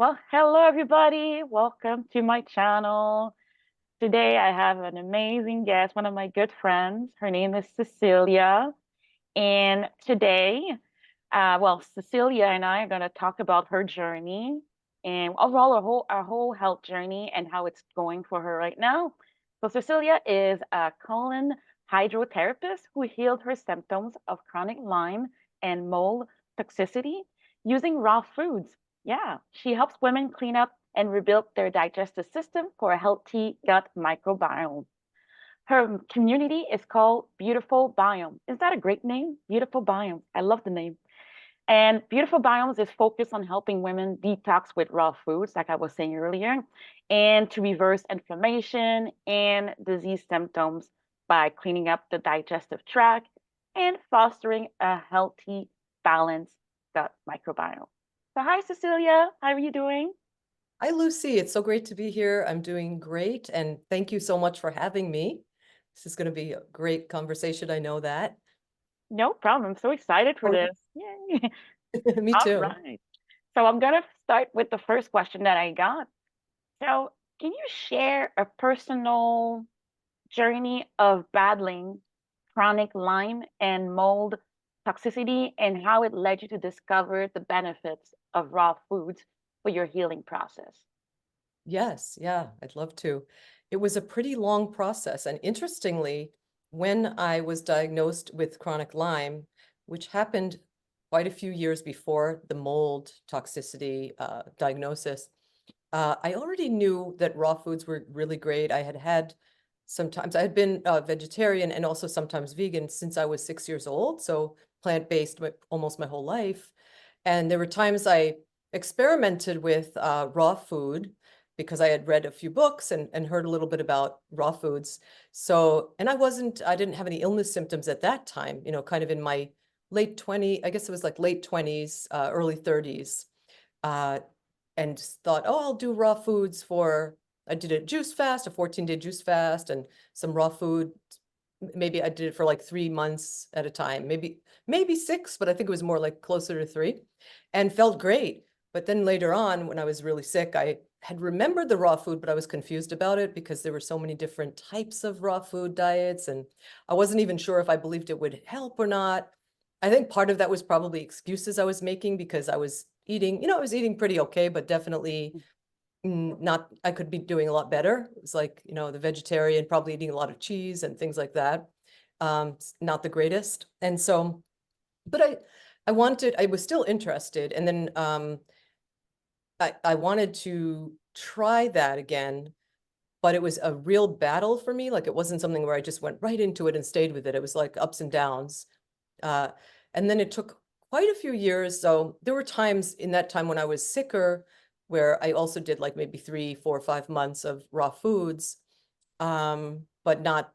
Well, hello everybody. Welcome to my channel. Today I have an amazing guest, one of my good friends. Her name is Cecilia. And today, Cecilia and I are going to talk about her journey and overall our whole health journey and how it's going for her right now. So Cecilia is a colon hydrotherapist who healed her symptoms of chronic Lyme and mold toxicity using raw foods. Yeah, she helps women clean up and rebuild their digestive system for a healthy gut microbiome. Her community is called Beautiful Biome. Is that a great name? Beautiful Biome. I love the name. And Beautiful Biomes is focused on helping women detox with raw foods, like I was saying earlier, and to reverse inflammation and disease symptoms by cleaning up the digestive tract and fostering a healthy, balanced gut microbiome. So, hi, Cecilia. How are you doing? Hi, Lucy. It's so great to be here. I'm doing great. And thank you so much for having me. This is going to be a great conversation. I know that. No problem. I'm so excited for Oh, this. Yay. me All too. right. So I'm going to start with the first question that I got. So, can you share a personal journey of battling chronic Lyme and mold toxicity and how it led you to discover the benefits of raw foods for your healing process? Yes, yeah, I'd love to. It was a pretty long process. And interestingly, when I was diagnosed with chronic Lyme, which happened quite a few years before the mold toxicity diagnosis, I already knew that raw foods were really great. I had been vegetarian and also sometimes vegan since I was 6 years old. So plant-based almost my whole life. And there were times I experimented with raw food because I had read a few books and heard a little bit about raw foods. So, and I didn't have any illness symptoms at that time, kind of in my late 20s, I guess it was like late 20s, early 30s. Uh, and thought, oh, I'll do raw foods I did a juice fast, a 14-day juice fast, and some raw food. Maybe I did it for like 3 months at a time, maybe six, but I think it was more like closer to three, and felt great. But then later on, when I was really sick, I had remembered the raw food, but I was confused about it because there were so many different types of raw food diets, and I wasn't even sure if I believed it would help or not. I think part of that was probably excuses I was making because I was eating pretty okay, but definitely not, I could be doing a lot better. It was like, the vegetarian, probably eating a lot of cheese and things like that. Not the greatest. And so, but I was still interested. And then I wanted to try that again, but it was a real battle for me. Like it wasn't something where I just went right into it and stayed with it. It was like ups and downs. Uh, and then it took quite a few years. So there were times in that time when I was sicker where I also did like maybe 3, 4, 5 months of raw foods, but not,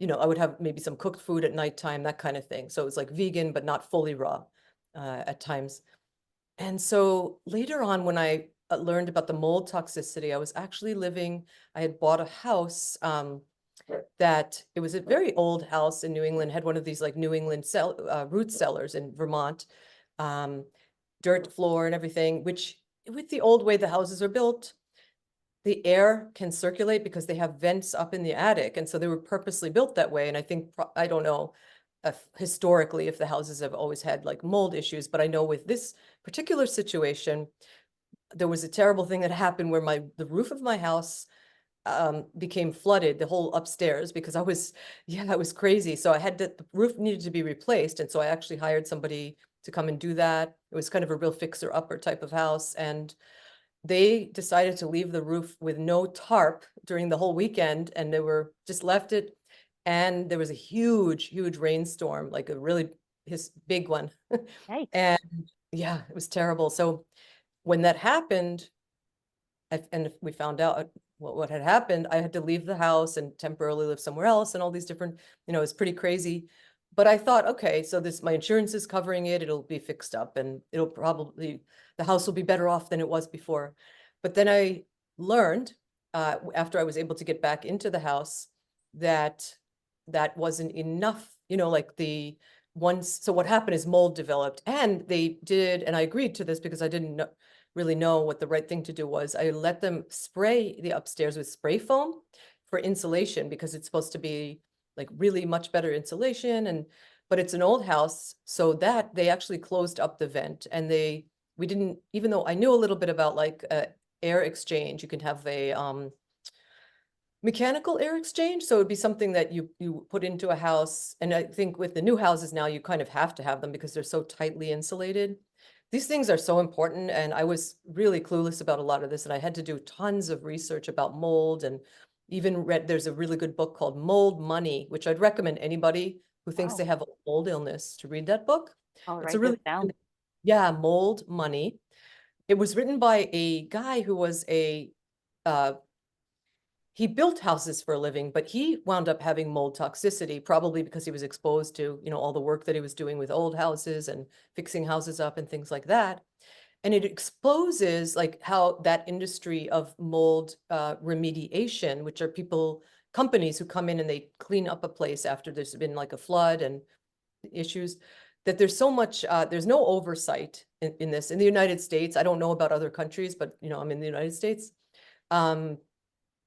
I would have maybe some cooked food at nighttime, that kind of thing. So it was like vegan, but not fully raw at times. And so later on, when I learned about the mold toxicity, I had bought a house that it was a very old house in New England, had one of these like New England root cellars in Vermont, um, dirt floor and everything, which with the old way the houses are built, the air can circulate because they have vents up in the attic. And so they were purposely built that way. And I think, I don't know historically if the houses have always had like mold issues, but I know with this particular situation, there was a terrible thing that happened where the roof of my house became flooded, the whole upstairs, because yeah, it was crazy. So the roof needed to be replaced. And so I actually hired somebody to come and do that. It was kind of a real fixer-upper type of house. And they decided to leave the roof with no tarp during the whole weekend. And they were just left it. And there was a huge, huge rainstorm, like a really big one. Yikes. And yeah, it was terrible. So when that happened, and we found out what had happened, I had to leave the house and temporarily live somewhere else and all these different, it was pretty crazy. But I thought, okay, so my insurance is covering it, it'll be fixed up and the house will be better off than it was before. But then I learned, after I was able to get back into the house, that that wasn't enough, like so what happened is mold developed, and they did, and I agreed to this because I didn't really know what the right thing to do was. I let them spray the upstairs with spray foam for insulation because it's supposed to be like really much better insulation, and but it's an old house, so that they actually closed up the vent, and we didn't, even though I knew a little bit about like air exchange, you can have a mechanical air exchange. So it'd be something that you put into a house. And I think with the new houses now, you kind of have to have them because they're so tightly insulated. These things are so important. And I was really clueless about a lot of this. And I had to do tons of research about mold, and even read, there's a really good book called Mold Money, which I'd recommend anybody who thinks Wow. they have a mold illness to read that book. I'll It's a write this really, down. yeah, Mold Money. It was written by a guy who was uh, he built houses for a living, but he wound up having mold toxicity, probably because he was exposed to, all the work that he was doing with old houses and fixing houses up and things like that. And it exposes like how that industry of mold remediation, which are companies who come in and they clean up a place after there's been like a flood and issues, that there's so much, there's no oversight in this. In the United States, I don't know about other countries, but I'm in the United States. Um,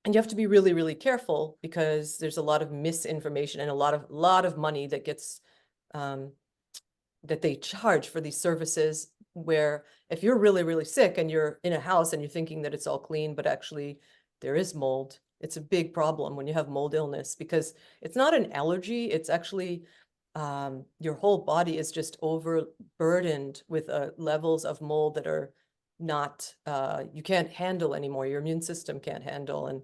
and you have to be really, really careful because there's a lot of misinformation and a lot of money that gets um, that they charge for these services, where if you're really, really sick and you're in a house and you're thinking that it's all clean, but actually there is mold, it's a big problem when you have mold illness, because it's not an allergy, it's actually your whole body is just overburdened with levels of mold that are not you can't handle anymore, your immune system can't handle. And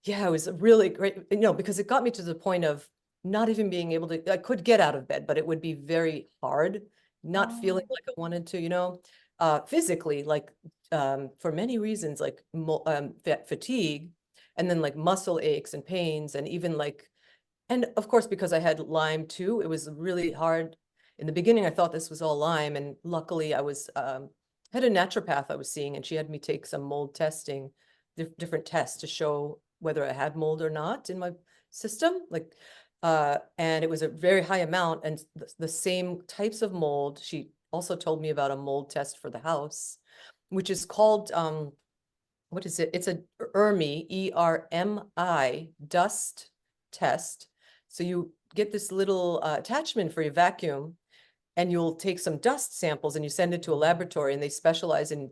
yeah, it was a really great, because it got me to the point of not even being able to, I could get out of bed, but it would be very hard, not feeling Oh, like I wanted to, physically, like for many reasons, like fatigue, and then like muscle aches and pains, and even like, and of course, because I had Lyme too, it was really hard. In the beginning, I thought this was all Lyme, and luckily I was had a naturopath I was seeing, and she had me take some mold testing, different tests to show whether I had mold or not in my system. Like, and it was a very high amount, and the same types of mold. She also told me about a mold test for the house, which is called what is it? It's a ERMI, ERMI dust test. So you get this little attachment for your vacuum, and you'll take some dust samples and you send it to a laboratory, and they specialize in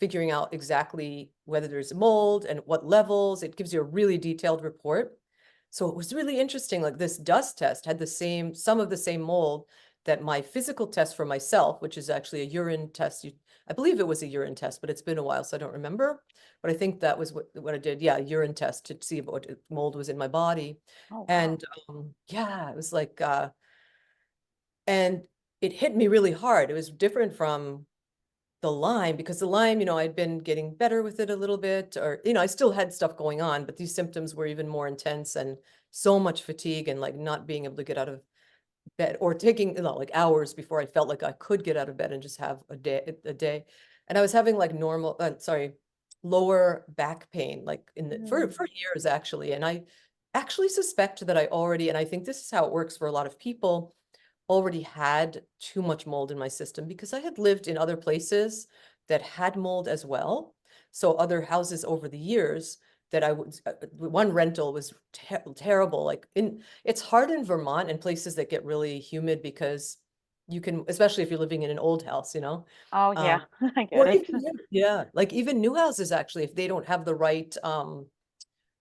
figuring out exactly whether there's mold and what levels. It gives you a really detailed report. So it was really interesting. Like, this dust test had some of the same mold that my physical test for myself, which is actually a urine test. I believe it was a urine test, but it's been a while, so I don't remember. But I think that was what I did. Yeah, urine test to see what mold was in my body. oh wow. And yeah, it was like, and it hit me really hard. It was different from the Lyme, because the Lyme, I'd been getting better with it a little bit, or, I still had stuff going on, but these symptoms were even more intense, and so much fatigue, and like not being able to get out of bed, or taking, like hours before I felt like I could get out of bed and just have a day. And I was having like lower back pain, like Mm. for years actually. And I actually suspect that I already, and I think this is how it works for a lot of people, already had too much mold in my system, because I had lived in other places that had mold as well. So other houses over the years that one rental was terrible. Like, it's hard in Vermont and places that get really humid, because you can, especially if you're living in an old house, Oh um, yeah, I get or it. even, yeah, like even new houses, actually, if they don't have the right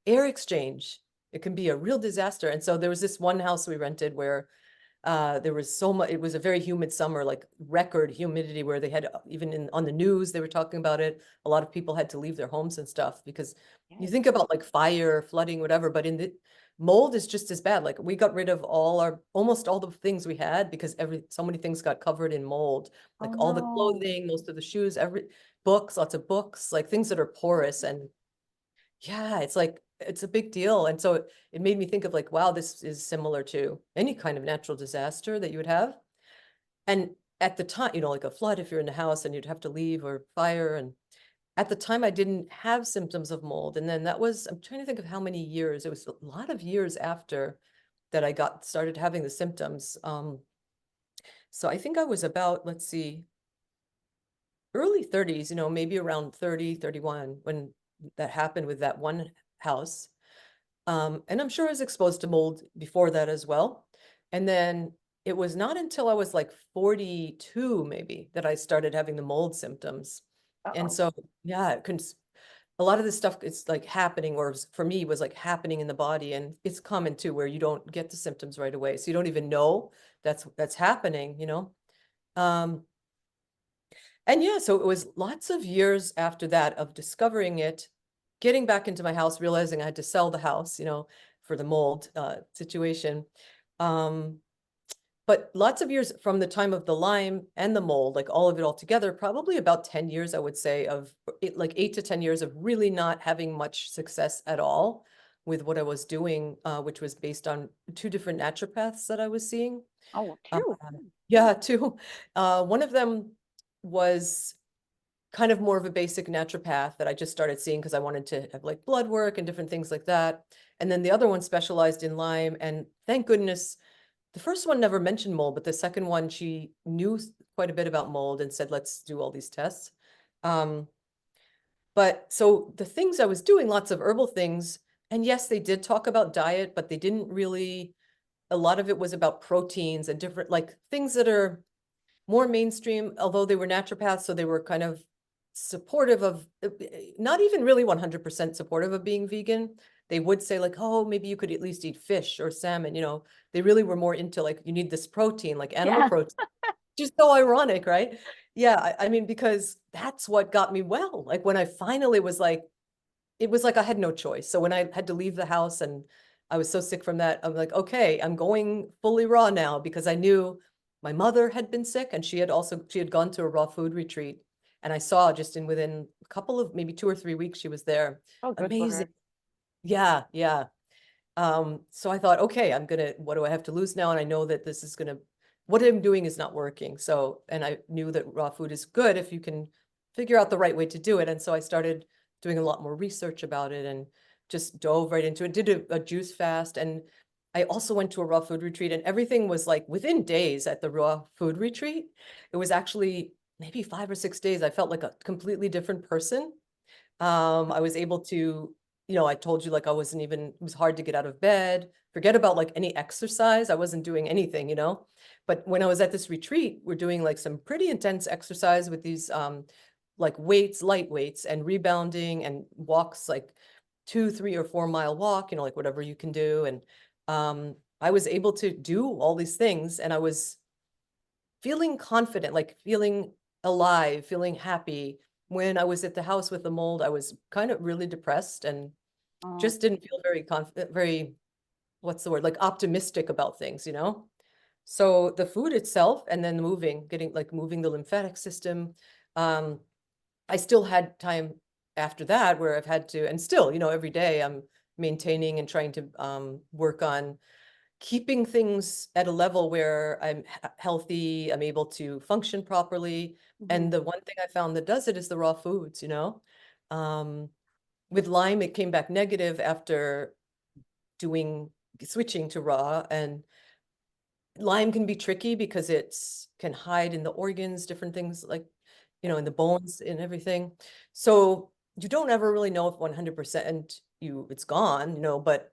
air exchange, it can be a real disaster. And so there was this one house we rented where there was so much, it was a very humid summer, like record humidity, where they had, even on the news, they were talking about it. A lot of people had to leave their homes and stuff, because you Yes. think about like fire, flooding, whatever, but in the mold is just as bad. Like, we got rid of almost all the things we had, because so many things got covered in mold, Oh like all the no. clothing, most of the shoes, lots of books, like things that are porous. And yeah, it's like, it's a big deal. And so it made me think of like, wow, this is similar to any kind of natural disaster that you would have. And at the time, like a flood, if you're in the house and you'd have to leave, or fire. And at the time, I didn't have symptoms of mold. And then I'm trying to think of how many years, it was a lot of years after that I started having the symptoms. So I think I was about, let's see, early 30s, maybe around 30, 31 when that happened with that one house. And I'm sure I was exposed to mold before that as well. And then it was not until I was like 42 maybe that I started having the mold symptoms. And Uh-oh. so, yeah, a lot of this stuff is like happening, or for me was like happening in the body, and it's common too, where you don't get the symptoms right away, so you don't even know that's happening. Um, and yeah, so it was lots of years after that of discovering it, getting back into my house, realizing I had to sell the house, for the mold situation. Um, but lots of years from the time of the Lyme and the mold, like all of it all together, probably about 10 years, I would say, of like 8 to 10 years of really not having much success at all with what I was doing, which was based on two different naturopaths that I was seeing. Oh, Uh, two. yeah, two. One of them was kind of more of a basic naturopath that I just started seeing because I wanted to have like blood work and different things like that. And then the other one specialized in Lyme. And thank goodness, the first one never mentioned mold, but the second one, she knew quite a bit about mold and said, let's do all these tests. Um, but so the things I was doing, lots of herbal things. And yes, they did talk about diet, but they didn't really, a lot of it was about proteins and different like things that are more mainstream, although they were naturopaths, so they were kind of supportive of, not even really 100% supportive of being vegan. They would say like, oh, maybe you could at least eat fish or salmon. They really were more into like, you need this protein, like animal Yeah. protein. Just so ironic, right? Yeah, I mean, because that's what got me well. Like when I finally was like, it was like I had no choice. So when I had to leave the house and I was so sick from that, I'm like, okay, I'm going fully raw now, because I knew my mother had been sick and she had gone to a raw food retreat. And I saw just in within a couple of maybe 2 or 3 weeks she was there. Oh, good for Amazing. her. Yeah, yeah. So I thought, okay, what do I have to lose now? And I know that what I'm doing is not working. So, and I knew that raw food is good if you can figure out the right way to do it. And so I started doing a lot more research about it and just dove right into it, did a juice fast. And I also went to a raw food retreat, and everything was like within days at the raw food retreat. It was actually maybe 5 or 6 days. I felt like a completely different person. I was able to, I told you like it was hard to get out of bed, forget about like any exercise. I wasn't doing anything. But when I was at this retreat, we're doing like some pretty intense exercise with these like weights, light weights, and rebounding and walks, like 2, 3, or 4 mile walk, like whatever you can do. And I was able to do all these things, and I was feeling confident, like feeling alive, feeling happy. When I was at the house with the mold, I was kind of really depressed and Oh, just didn't feel very confident, what's the word, like optimistic about things. So the food itself, and then moving the lymphatic system. Um, I still had time after that where I've had to, and still, every day I'm maintaining and trying to work on keeping things at a level where I'm healthy, I'm able to function properly. mhm. And the one thing I found that does it is the raw foods. Um, with Lyme, it came back negative after doing switching to raw. And Lyme can be tricky because it's can hide in the organs, different things like, in the bones and everything. So you don't ever really know if 100% it's gone, but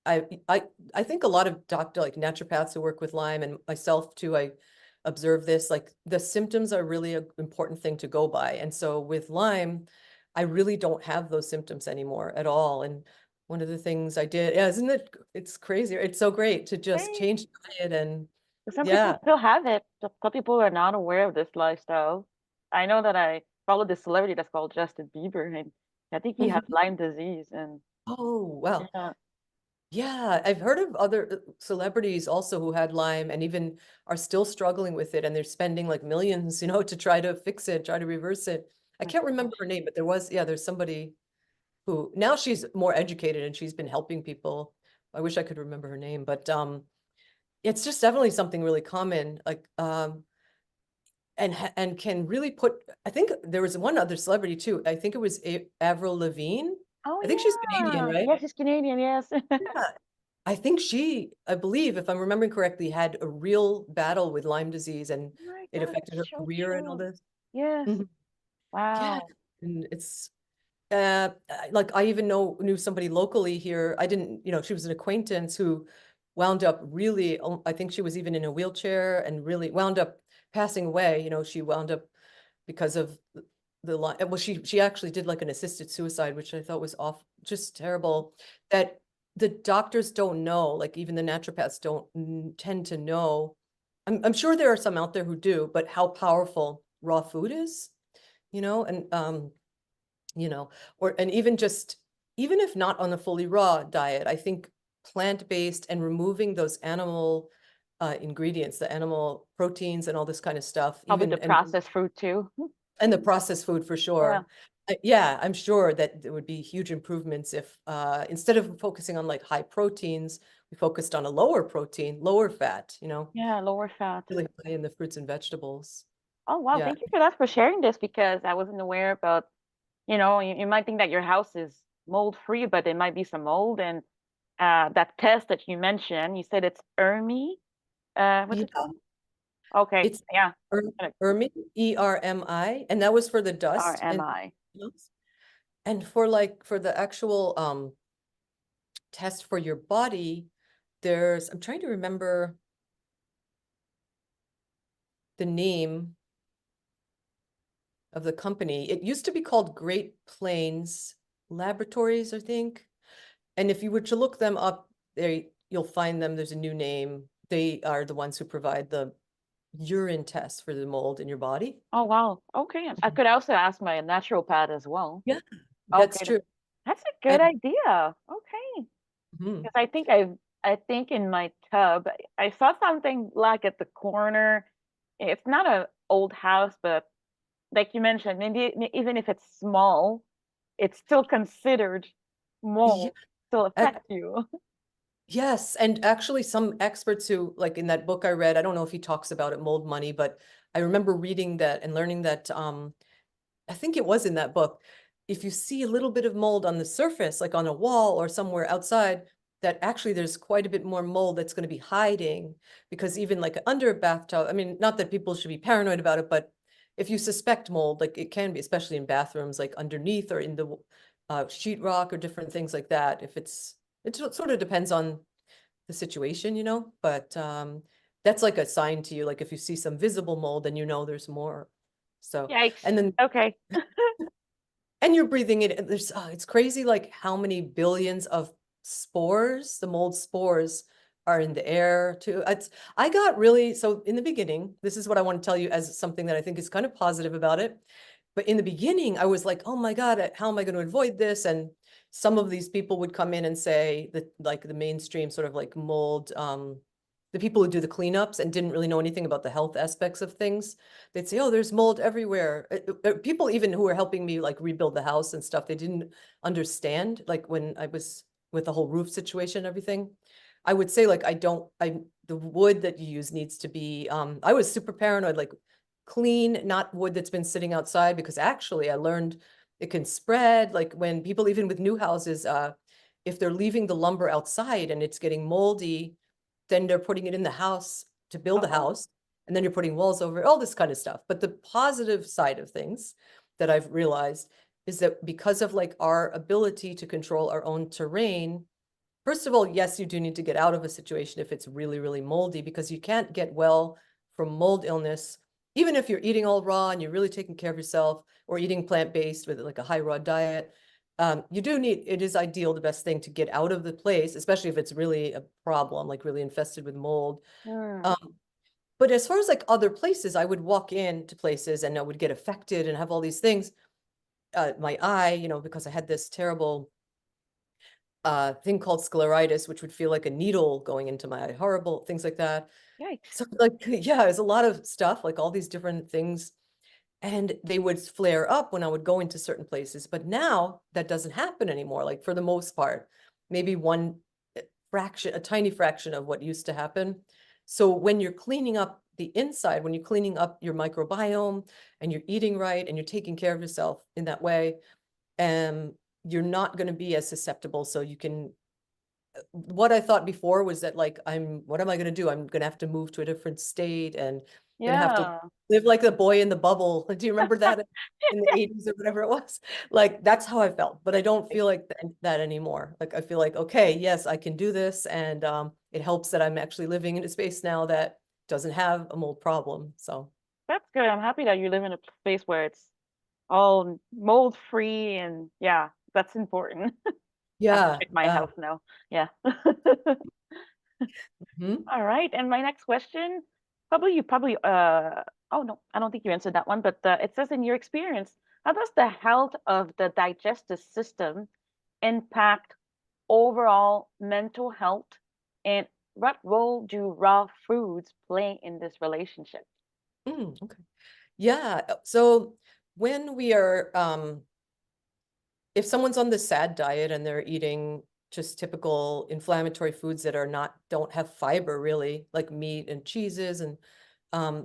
I I I think a lot of like naturopaths who work with Lyme, and myself too, I observe this, like the symptoms are really an important thing to go by. And so with Lyme, I really don't have those symptoms anymore at all. And one of the things I did, yeah, it's crazy. It's so great to just Hey, change diet. And some people yeah. still have it. Some people are not aware of this lifestyle. I know that I follow this celebrity that's called Justin Bieber, and I think he has Lyme disease. And Oh, well, yeah, yeah, I've heard of other celebrities also who had Lyme and even are still struggling with it, and they're spending like millions, to try to fix it, try to reverse it. I my can't remember gosh. her name, but there's somebody who now she's more educated and she's been helping people. I wish I could remember her name, but it's just definitely something really common, like and can really put. I think there was one other celebrity too. I think it was Avril Lavigne. Oh I think she's Canadian, yeah, right? yes, he's Canadian. Yes. Yeah. I think I believe, if I'm remembering correctly, had a real battle with Lyme disease, and Oh my it God, affected that's her so career and all true. this. Yes. Mhm. Yeah, Wow. and like I even knew somebody locally here. I didn't, she was an acquaintance who wound up really, I think she was even in a wheelchair and really wound up passing away. She wound up because of the line. Well, she actually did like an assisted suicide, which I thought was just terrible. That the doctors don't know, like even the naturopaths don't tend to know. I'm sure there are some out there who do, but how powerful raw food is, and you know, and even if not on a fully raw diet, I think plant-based and removing those animal ingredients, the animal proteins and all this kind of stuff, Probably the even and processed fruit too. and the processed food for Yeah. sure. Yeah, I'm sure that there would be huge improvements if instead of focusing on like high proteins, we focused on a lower protein, lower fat, Yeah, lower fat. really high in the fruits and vegetables. Oh wow, Yeah. thank you for that for sharing this because I wasn't aware about, you might think that your house is mold free, but there might be some mold and that test that you mentioned, you said it's ERMI. What's it Yeah. called? Okay, It's yeah. Ermi, ERMI, and that was for the dust and RMI. for the actual test for your body, I'm trying to remember the name of the company. It used to be called Great Plains Laboratories, I think. And if you were to look them up, you'll find them. There's a new name. They are the ones who provide the urine test for the mold in your body. Oh wow. Okay. And I could also ask my naturopath as well. Yeah, that's Okay, true. that's a good And idea. Okay. mhm. Because I think in my tub, I saw something like at the corner. It's not a old house, but like you mentioned, maybe even if it's small, it's still considered Yeah, mold, still affect you. yes, and actually some experts who, like in that book I read, I don't know if he talks about it, Mold Money, but I remember reading that and learning that I think it was in that book. If you see a little bit of mold on the surface, like on a wall or somewhere outside, that actually there's quite a bit more mold that's going to be hiding, because even like under a bathtub, I mean, not that people should be paranoid about it, but if you suspect mold, like it can be, especially in bathrooms, like underneath or in the sheetrock or different things like that. It sort of depends on the situation, but that's like a sign to you. Like if you see some visible mold, then there's more. So, Yikes. and then Okay. and you're breathing it. It's crazy, like how many billions of spores, the mold spores, are in the air too. I got really, so in the beginning, this is what I want to tell you as something that I think is kind of positive about it. But in the beginning, I was like, oh my God, how am I going to avoid this? And some of these people would come in and say that, like the mainstream sort of like mold, the people who do the cleanups and didn't really know anything about the health aspects of things, they'd say, oh, there's mold everywhere. People even who were helping me like rebuild the house and stuff, they didn't understand. Like when I was with the whole roof situation and everything, I would say like, the wood that you use needs to be, I was super paranoid, like clean, not wood that's been sitting outside, because actually I learned it can spread. Like when people, even with new houses, if they're leaving the lumber outside and it's getting moldy, then they're putting it in the house to build the Uh-oh. house, and then you're putting walls over it, all this kind of stuff. But the positive side of things that I've realized is that because of like our ability to control our own terrain, first of all, yes, you do need to get out of a situation if it's really, really moldy, because you can't get well from mold illness, even if you're eating all raw and you're really taking care of yourself, or eating plant-based with like a high raw diet. It is ideal, the best thing to get out of the place, especially if it's really a problem, like really infested with mold. Hmm. Um, but as far as like other places, I would walk into places and I would get affected and have all these things. My eye, because I had this terrible thing called scleritis, which would feel like a needle going into my eye, horrible things like that. Yikes. So like, yeah, there's a lot of stuff, like all these different things, and they would flare up when I would go into certain places. But now that doesn't happen anymore. Like for the most part, maybe one fraction, a tiny fraction of what used to happen. So when you're cleaning up the inside, when you're cleaning up your microbiome and you're eating right and you're taking care of yourself in that way, you're not going to be as susceptible. So you can what I thought before was that like what am I going to do? I'm going to have to move to a different state and going to have to Yeah. live like the boy in the bubble. Do you remember that in the 80s or whatever it was? Like that's how I felt, but I don't feel like that anymore. Like I feel like, okay, yes, I can do this, and it helps that I'm actually living in a space now that doesn't have a mold problem. So That's good. I'm happy that you live in a space where it's all mold free and yeah, that's important. I have to yeah, check my yeah. house now. Yeah. Mhm. All right. And my next question, probably oh no, I don't think you answered that one, but it says in your experience, how does the health of the digestive system impact overall mental health, and what role do raw foods play in this relationship? Okay. Yeah. So when we are if someone's on the SAD diet and they're eating just typical inflammatory foods that don't have fiber really, like meat and cheeses and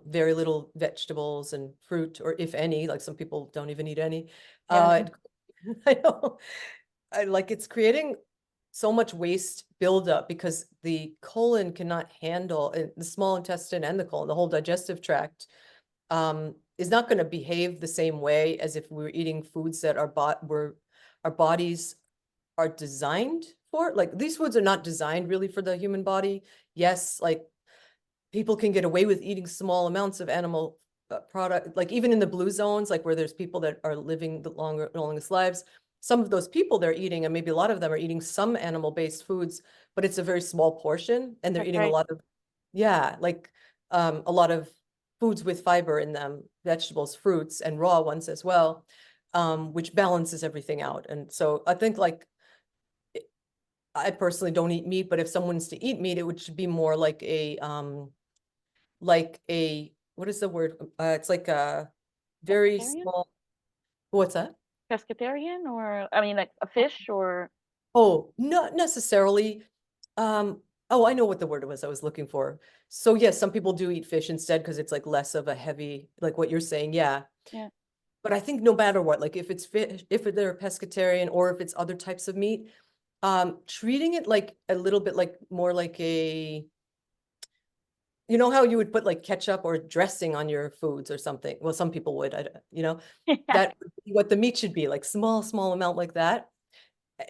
very little vegetables and fruit, or if any, like some people don't even eat any. Yeah. I know, it's creating so much waste buildup because the colon cannot handle the small intestine and the colon, the whole digestive tract is not going to behave the same way as if we were eating foods that our bodies are designed for. Like these foods are not designed really for the human body. Yes, like people can get away with eating small amounts of animal product, like even in the blue zones, like where there's people that are living the longest lives. Some of those people they're eating, and maybe a lot of them are eating some animal-based foods, but it's a very small portion, and they're That's eating a right. lot of, yeah, like a lot of foods with fiber in them, vegetables, fruits, and raw ones as well, which balances everything out. And so I think like I personally don't eat meat, but if someone's to eat meat, it would should be more like a what is the word? It's like a very Pescatarian? small. What's that? Pescatarian, or I mean like a fish or Oh, not necessarily. Oh, I know what the word was I was looking for. So yes, some people do eat fish instead because it's like less of a heavy, like what you're saying. Yeah. yeah. But I think no matter what, like if it's fish, if they're a pescatarian or if it's other types of meat, treating it like a little bit like more like you know how you would put like ketchup or dressing on your foods or something. Well, some people would, Yeah. that would be what the meat should be, like small amount like that,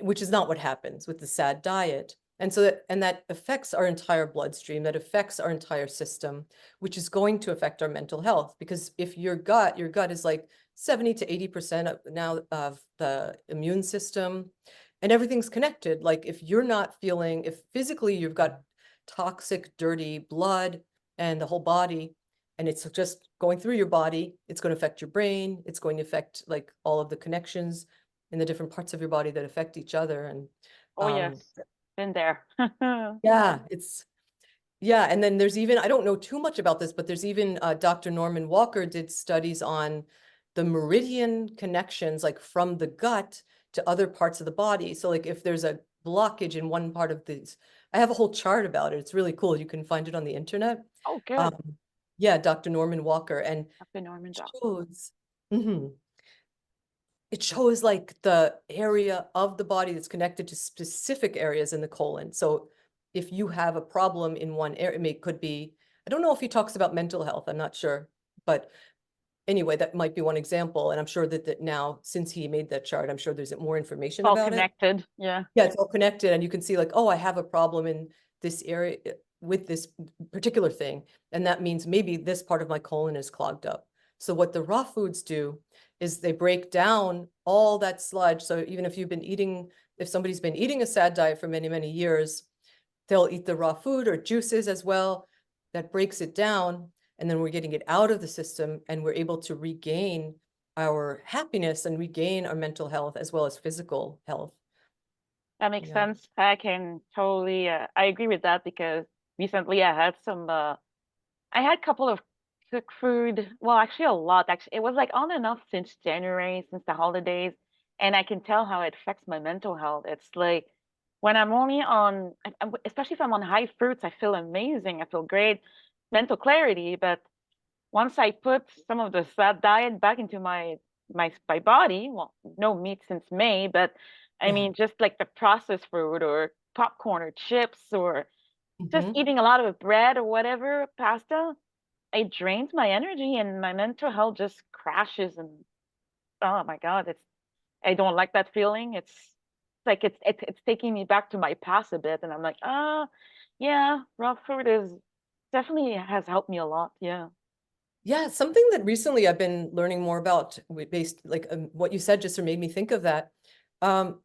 which is not what happens with the SAD diet. And that affects our entire bloodstream, that affects our entire system, which is going to affect our mental health. Because if your gut is like 70 to 80% of now of the immune system, and everything's connected. Like if you're not feeling, if physically you've got toxic, dirty blood and the whole body, and it's just going through your body, it's going to affect your brain. It's going to affect like all of the connections in the different parts of your body that affect each other. And Oh um, yes. Been there. yeah, yeah. And then there's even, I don't know too much about this, but there's even Dr. Norman Walker did studies on the meridian connections, like from the gut to other parts of the body. So like if there's a blockage in one part of these, I have a whole chart about it. It's really cool. You can find it on the internet. Oh, Um, good. yeah, Dr. Norman Walker, and Dr. Norman Doc. shows. Mhm. It shows like the area of the body that's connected to specific areas in the colon. So if you have a problem in one area, it could be, I don't know if he talks about mental health, I'm not sure. But anyway, that might be one example. And I'm sure that now, since he made that chart, I'm sure there's more information All about it. connected. Yeah. Yeah, it's all connected. And you can see like, oh, I have a problem in this area with this particular thing. And that means maybe this part of my colon is clogged up. So what the raw foods do is they break down all that sludge. So even if somebody's been eating a SAD diet for many, many years, they'll eat the raw food or juices as well. That breaks it down. And then we're getting it out of the system and we're able to regain our happiness and regain our mental health as well as physical health. That makes Yeah. sense. I can totally I agree with that because recently I had a couple of cooked food. Well, actually a lot. Actually, it was like on and off since January, since the holidays, and I can tell how it affects my mental health. It's like when I'm only on, especially if I'm on high fruits, I feel amazing. I feel great, mental clarity. But once I put some of the sad diet back into my body, well, no meat since May, but I Yeah. mean just like the processed food or popcorn or chips or just Hmm. eating a lot of bread or whatever, pasta, it drains my energy and my mental health just crashes. And oh my God, I don't like that feeling. It's like it's taking me back to my past a bit, and I'm like, yeah, raw food is definitely has helped me a lot. Yeah. Yeah, something that recently I've been learning more about based like what you said just made me think of that.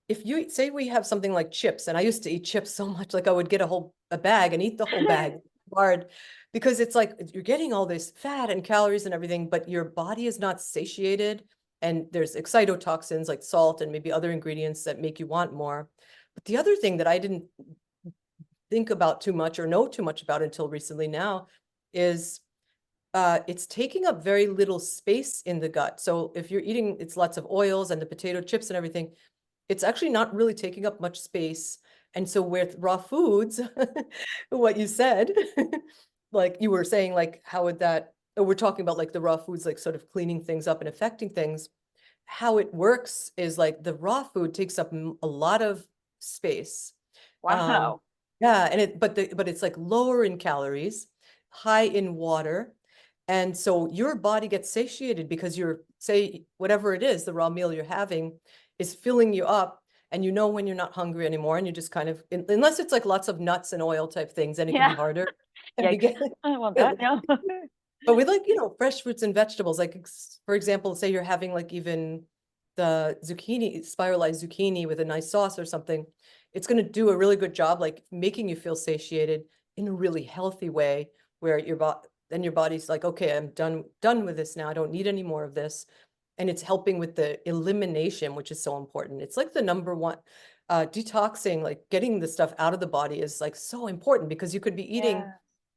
If you say we have something like chips, and I used to eat chips so much, like I would get a bag and eat the whole bag hard because it's like you're getting all this fat and calories and everything, but your body is not satiated. And there's excitotoxins like salt and maybe other ingredients that make you want more. But the other thing that I didn't think about too much or know too much about until recently now is it's taking up very little space in the gut. So if you're eating, it's lots of oils and the potato chips and everything, it's actually not really taking up much space. And so with raw foods, what you said, like you were saying, like, how would that, oh, we're talking about like the raw foods, like sort of cleaning things up and affecting things. How it works is like the raw food takes up a lot of space. Um, Wow. yeah, and but it's like lower in calories, high in water. And so your body gets satiated because you're, say, whatever it is, the raw meal you're having is filling you up. And you know when you're not hungry anymore, and you just kind of, unless it's like lots of nuts and oil type things, then it can be Yeah. harder. And we Yikes. get, I want yeah, that. Yeah. but with like, fresh fruits and vegetables, like for example, say you're having like even the zucchini, spiralized zucchini with a nice sauce or something, it's going to do a really good job, like making you feel satiated in a really healthy way, where then your body's like, okay, I'm done with this now. I don't need any more of this. And it's helping with the elimination, which is so important. It's like the number one, detoxing, like getting the stuff out of the body is like so important because you could be eating Yeah.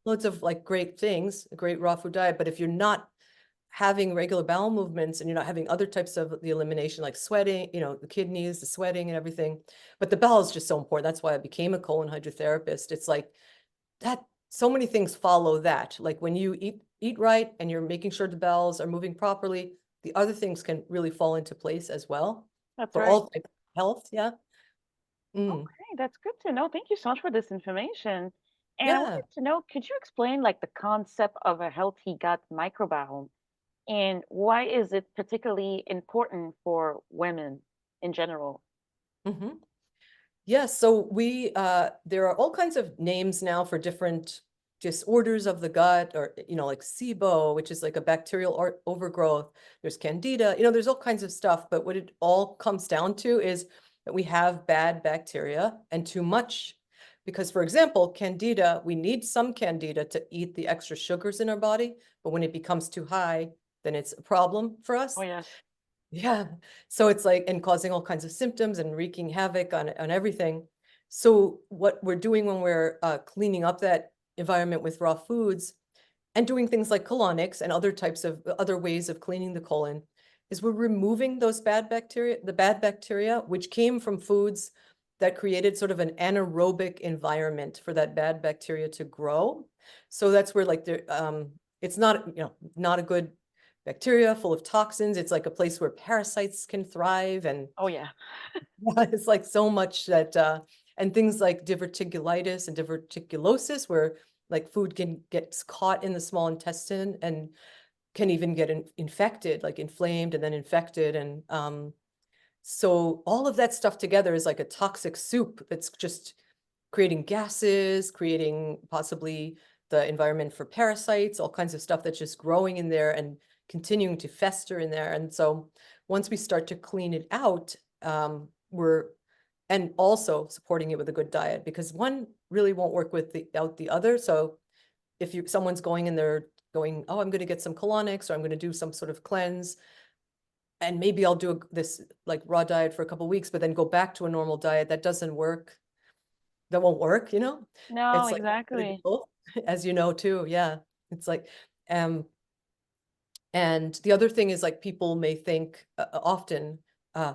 loads of like great things, a great raw food diet, but if you're not having regular bowel movements and you're not having other types of the elimination, like sweating, the kidneys, the sweating and everything, but the bowel is just so important. That's why I became a colon hydrotherapist. It's like that, so many things follow that. Like when you eat right and you're making sure the bowels are moving properly, the other things can really fall into place as well That's for right. all types of health. Yeah. Mm, Okay, that's good to know. Thank you so much for this information. And I yeah. wanted to know, could you explain like the concept of a healthy gut microbiome and why is it particularly important for women in general? Hmm. Yes, so there are all kinds of names now for different disorders of the gut, or, like SIBO, which is like a bacterial overgrowth. There's Candida, there's all kinds of stuff, but what it all comes down to is that we have bad bacteria and too much. Because, for example, Candida, we need some Candida to eat the extra sugars in our body, but when it becomes too high, then it's a problem for Oh, us. yes. Yeah. So it's like, and causing all kinds of symptoms and wreaking havoc on everything. So what we're doing when we're cleaning up that environment with raw foods and doing things like colonics and other types of other ways of cleaning the colon is we're removing those the bad bacteria, which came from foods that created sort of an anaerobic environment for that bad bacteria to grow. So that's where like it's not, not a good bacteria full of toxins. It's like a place where parasites can thrive. And Oh, yeah. it's like so much that, and things like diverticulitis and diverticulosis, where like food can get caught in the small intestine and can even get infected, like inflamed and then infected. And so all of that stuff together is like a toxic soup that's just creating gases, creating possibly the environment for parasites, all kinds of stuff that's just growing in there and continuing to fester in there. And so once we start to clean it out, and also supporting it with a good diet, because one really won't work without the other. So if someone's going and they're going, oh, I'm going to get some colonics, or I'm going to do some sort of cleanse, and maybe I'll do this like raw diet for a couple of weeks, but then go back to a normal diet, that doesn't work. That won't work, No, It's like gotta do exactly. both, as you know too. Yeah. It's like, um, and the other thing is like people may think often,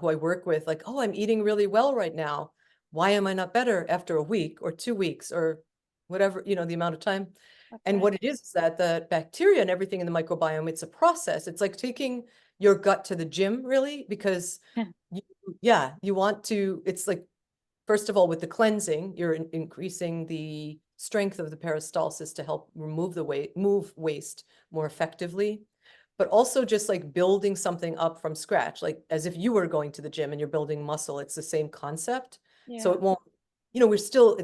who I work with, like, oh, I'm eating really well right now. Why am I not better after a week or 2 weeks or whatever, the amount of time? That's And right. what it is that the bacteria and everything in the microbiome, it's a process. It's like taking your gut to the gym, really, because you, yeah, you want to, it's like first of all, with the cleansing, you're increasing the strength of the peristalsis to help remove the weight, move waste more effectively, but also just like building something up from scratch, like as if you were going to the gym and you're building muscle. It's the same concept. So Yeah. it won't, you know, we're still,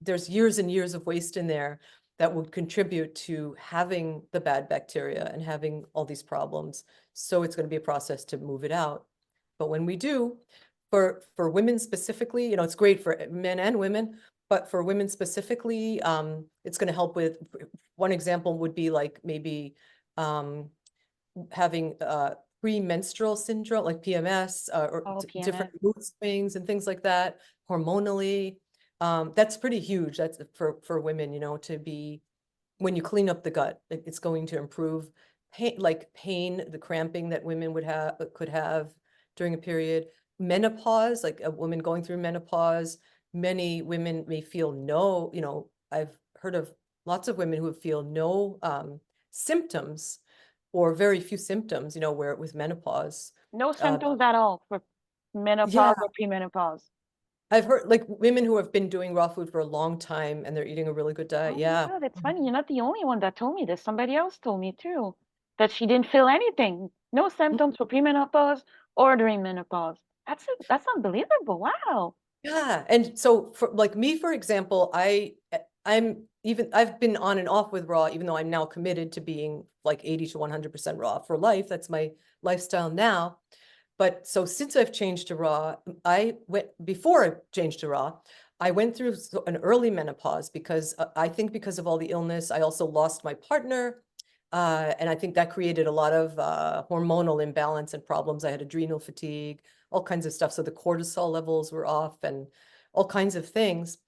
there's years and years of waste in there that would contribute to having the bad bacteria and having all these problems. So it's going to be a process to move it out. But when we do, for women specifically, you know, it's great for men and women, but for women specifically, it's going to help with, one example would be like maybe having premenstrual syndrome, like PMS, or Oh, different PMS. mood swings and things like that, hormonally. That's pretty huge. That's for women, you know, to be, when you clean up the gut, it's going to improve pain, like pain, the cramping that women could have during a period. Menopause, like a woman going through menopause, many women may feel no, you know, I've heard of lots of women who feel no symptoms or very few symptoms, you know, where with menopause. No Uh, symptoms at all for yeah, menopause or premenopause. I've heard like women who have been doing raw food for a long time and they're eating a really good diet. Oh my Yeah. God, it's Mhm. funny. You're not the only one that told me this. Somebody else told me too that she didn't feel anything. No symptoms for premenopause or during menopause. That's unbelievable. Wow. Yeah. And so for like me, for example, I've been on and off with raw, even though I'm now committed to being like 80 to 100% raw for life. That's my lifestyle now. But so since I've changed to raw, before I changed to raw, I went through an early menopause because I think because of all the illness, I also lost my partner. And I think that created a lot of hormonal imbalance and problems. I had adrenal fatigue, all kinds of stuff. So the cortisol levels were off and all kinds of things.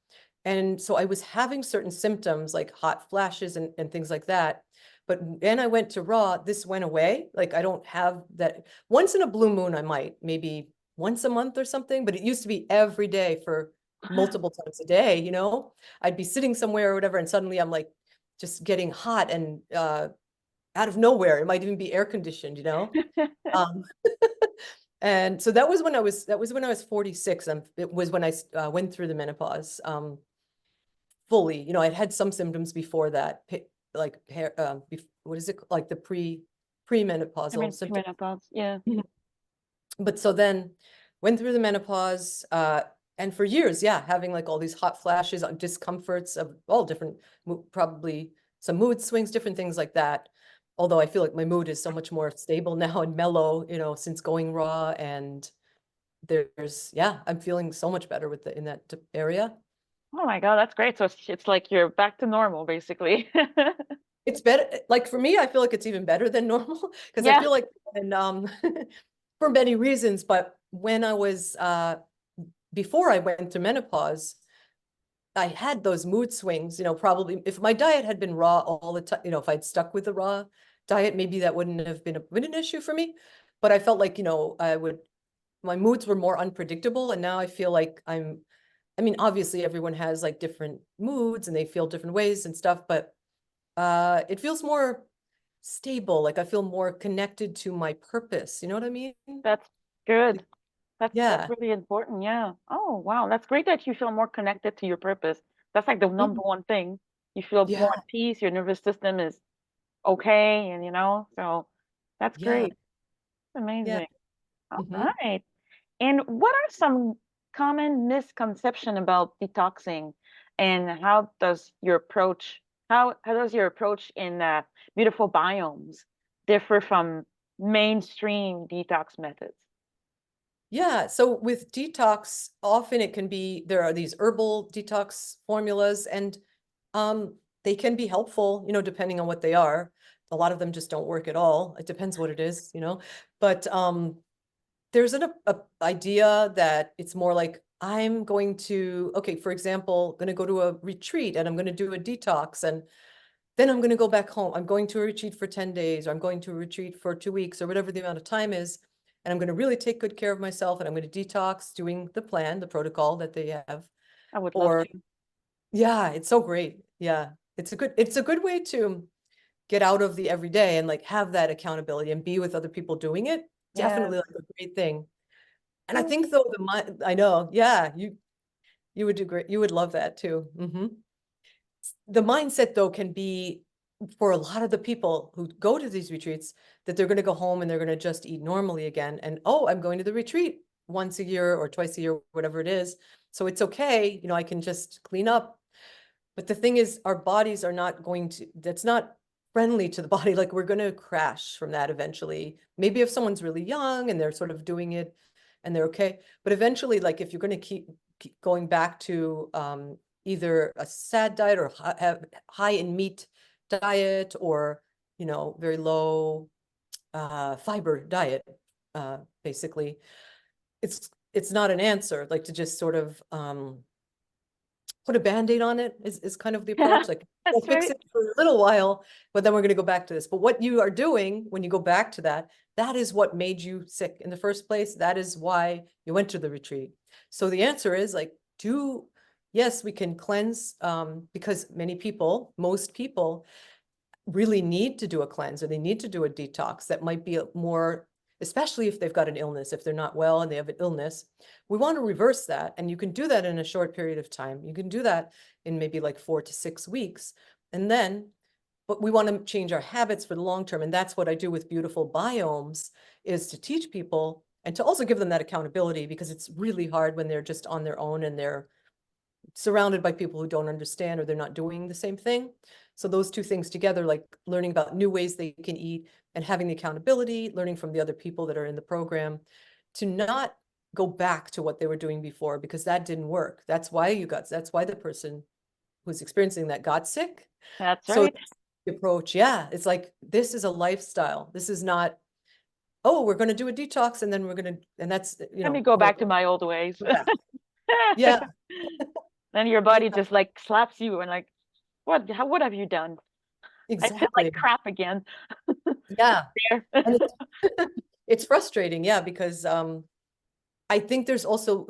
And so I was having certain symptoms like hot flashes and things like that. But when I went to raw, this went away. Like I don't have that. Once in a blue moon, I might, maybe once a month or something, but it used to be every day for multiple times a day, you know? I'd be sitting somewhere or whatever, and suddenly I'm like just getting hot and out of nowhere. It might even be air conditioned, you know? Um, and so that was when I was 46. It was when I went through the menopause fully. You know, I'd had some symptoms before that, like hair, what is it, like the I premenopausal mean, symptoms. premenopause. Yeah. Mhm. But so then went through the menopause, and for years, yeah, having like all these hot flashes, discomforts of all different, probably some mood swings, different things like that. Although I feel like my mood is so much more stable now and mellow, you know, since going raw. And yeah, I'm feeling so much better in that area. Oh my God, that's great. So it's like you're back to normal, basically. It's better, like for me, I feel like it's even better than normal because I Yeah. feel like, and for many reasons, but when I was before I went through menopause, I had those mood swings, you know, probably if my diet had been raw all the time, you know, if I'd stuck with the raw diet, maybe that wouldn't have been an issue for me. But I felt like, you know, my moods were more unpredictable. And now I feel like I mean, obviously everyone has like different moods and they feel different ways and stuff, but it feels more stable. Like I feel more connected to my purpose. You know what I mean? That's good. That's Yeah. really important. Yeah. Oh, wow. That's great that you feel more connected to your purpose. That's like the number Mhm. one thing. You feel more Yeah. at peace, your nervous system is okay, and so that's Yeah. great. Yeah. Amazing. All Hmm. right. And what are some common misconception about detoxing and how does your approach in beautiful biomes differ from mainstream detox methods? Yeah. So with detox, often it can be, there are these herbal detox formulas and um, they can be helpful, you know, depending on what they are. A lot of them just don't work at all. It depends what it is, you know. But there's a idea that it's more like I'm going to, okay, for example, going to go to a retreat and I'm going to do a detox and then I'm going to go back home. I'm going to a retreat for 10 days, or I'm going to a retreat for 2 weeks, or whatever the amount of time is. And I'm going to really take good care of myself and I'm going to detox doing the plan, the protocol that they have. I would love Or to. yeah, it's so great. Yeah. It's a good way to get out of the everyday and like have that accountability and be with other people doing it. Yes. Definitely like a great thing. And I Mm, think though I know, yeah, You would do great. You would love that too. The mindset though can be for a lot of the people who go to these retreats that they're going to go home and they're going to just eat normally again. And oh, I'm going to the retreat once a year or twice a year, whatever it is. So it's okay. I can just clean up. But the thing is, our bodies are not going to, that's not friendly to the body. Like we're going to crash from that eventually. Maybe if someone's really young and they're sort of doing it and they're okay. But eventually, like if you're going to keep going back to either a sad diet or have high in meat diet or, very low fiber diet, basically, it's not an answer, like to just sort of put a Band-Aid on it is kind of the approach. Like we'll That's fix right. it for a little while, but then we're going to go back to this. But what you are doing when you go back to that, that is what made you sick in the first place. That is why you went to the retreat. So the answer is like, yes, we can cleanse because most people really need to do a cleanse or they need to do a detox that might be more, especially if they've got an illness, if they're not well and they have an illness. We want to reverse that. And you can do that in a short period of time. You can do that in maybe like 4 to 6 weeks. And then, but we want to change our habits for the long term. And that's what I do with Beautiful Biomes, is to teach people and to also give them that accountability, because it's really hard when they're just on their own and they're surrounded by people who don't understand or they're not doing the same thing. So those two things together, like learning about new ways they can eat and having the accountability, learning from the other people that are in the program, to not go back to what they were doing before, because that didn't work. That's why the person who's experiencing that got sick. That's So right. that's the approach, yeah, it's like, this is a lifestyle. This is not, oh, we're going to do a detox and then and that's, Let me go back to horrible. my old ways. Yeah. Yeah. Then your Yeah, body just like slaps you and like, what have you done? I feel like exactly. crap again. Yeah. There. And it's frustrating, yeah, because I think there's also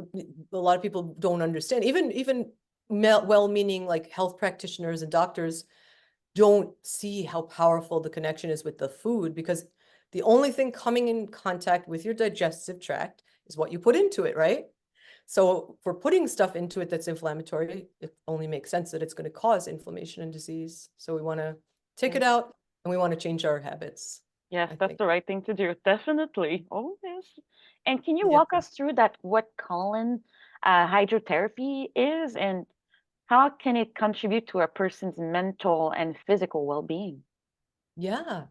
a lot of people don't understand. Even well-meaning like health practitioners and doctors don't see how powerful the connection is with the food, because the only thing coming in contact with your digestive tract is what you put into it, right? So if we're putting stuff into it that's inflammatory, it only makes sense that it's going to cause inflammation and disease. So we want to take it Yes. out and we want to change our habits, Yes, I that's think. the right thing to do. Definitely. Oh, yes. And can you Yeah. walk us through that, what colon hydrotherapy is and how can it contribute to a person's mental and physical well-being? Yeah.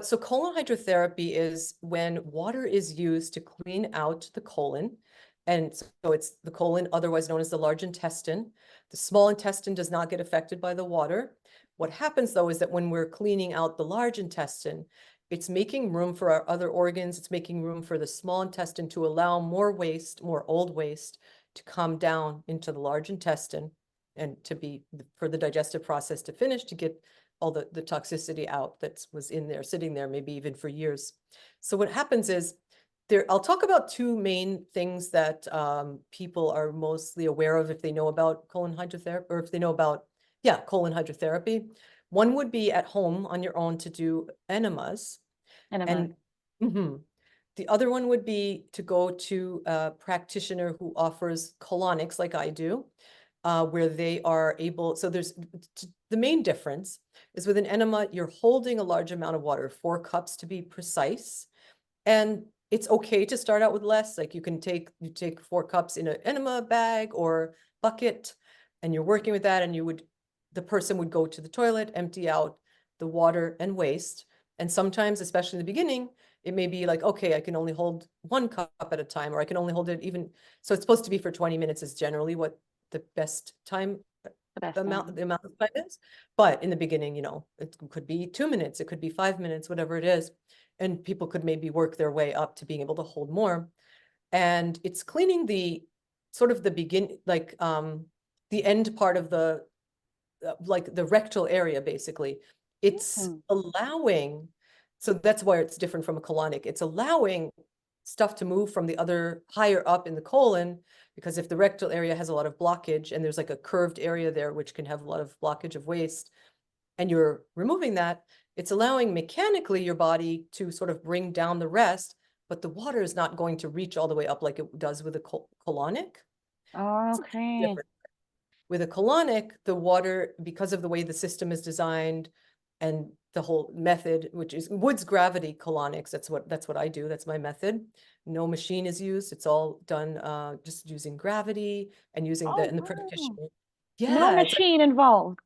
So colon hydrotherapy is when water is used to clean out the colon. And so it's the colon, otherwise known as the large intestine. The small intestine does not get affected by the water. What happens though is that when we're cleaning out the large intestine, it's making room for our other organs. It's making room for the small intestine to allow more waste, more old waste, to come down into the large intestine and for the digestive process to finish, to get all the toxicity out that was in there, sitting there, maybe even for years. So what happens is I'll talk about two main things that people are mostly aware of if they know about colon hydrotherapy, or if they know about, yeah, colon hydrotherapy. One would be at home on your own to do enemas. Enemas. And mhm. The other one would be to go to a practitioner who offers colonics like I do, where they are able, so the main difference is with an enema, you're holding a large amount of water, 4 cups to be precise. And it's okay to start out with less, like you take 4 cups in an enema bag or bucket, and you're working with that, and the person would go to the toilet, empty out the water and waste. And sometimes, especially in the beginning, it may be like, okay, I can only hold 1 cup at a time, or I can only hold it even, so it's supposed to be for 20 minutes is generally what the best time, The best the time. amount of time is. But in the beginning, it could be 2 minutes, it could be 5 minutes, whatever it is. And people could maybe work their way up to being able to hold more. And it's cleaning the sort of the end part of like the rectal area, basically. It's Mhm. allowing, so that's why it's different from a colonic. It's allowing stuff to move from the other higher up in the colon, because if the rectal area has a lot of blockage and there's like a curved area there, which can have a lot of blockage of waste, and you're removing that, it's allowing mechanically your body to sort of bring down the rest, but the water is not going to reach all the way up like it does with a colonic. Okay. Different. With a colonic, the water, because of the way the system is designed and the whole method, which is Wood's gravity colonics, that's what I do. That's my method. No machine is used. It's all done just using gravity and using Oh, the wow. prediction. No Yeah, it's machine involved.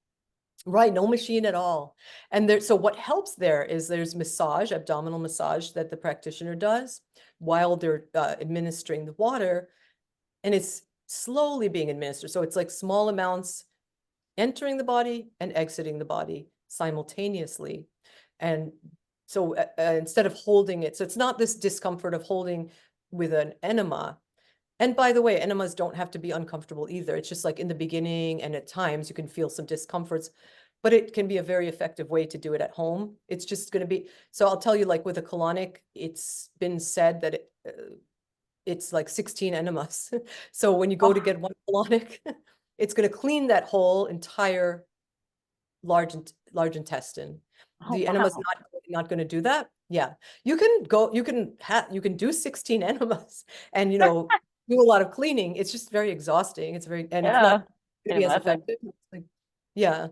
right, no machine at all. And there, so what helps there is there's massage, abdominal massage that the practitioner does while they're administering the water, and it's slowly being administered. So it's like small amounts entering the body and exiting the body simultaneously. And so instead of holding it, so it's not this discomfort of holding with an enema. And by the way, enemas don't have to be uncomfortable either. It's just like in the beginning and at times you can feel some discomforts, but it can be a very effective way to do it at home. It's just going to be, so I'll tell you, like with a colonic, it's been said that it's like 16 enemas. So when you go to Oh, get one colonic, it's going to clean that whole entire large intestine. oh, The enemas wow. not going to do that. Yeah, you can do 16 enemas and do a lot of cleaning. It's just very exhausting. It's not Yeah. going to Can be as imagine. effective. It's like, yeah.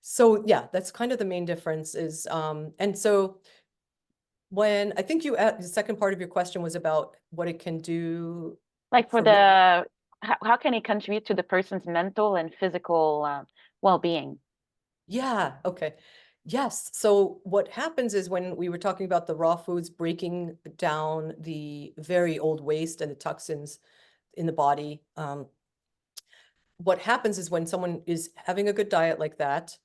So yeah, that's kind of the main difference is and so when I think the second part of your question was about what it can do Like for for me. how can it contribute to the person's mental and physical well-being? Yeah, okay. Yes. So what happens is when we were talking about the raw foods breaking down the very old waste and the toxins in the body, what happens is when someone is having a good diet like that,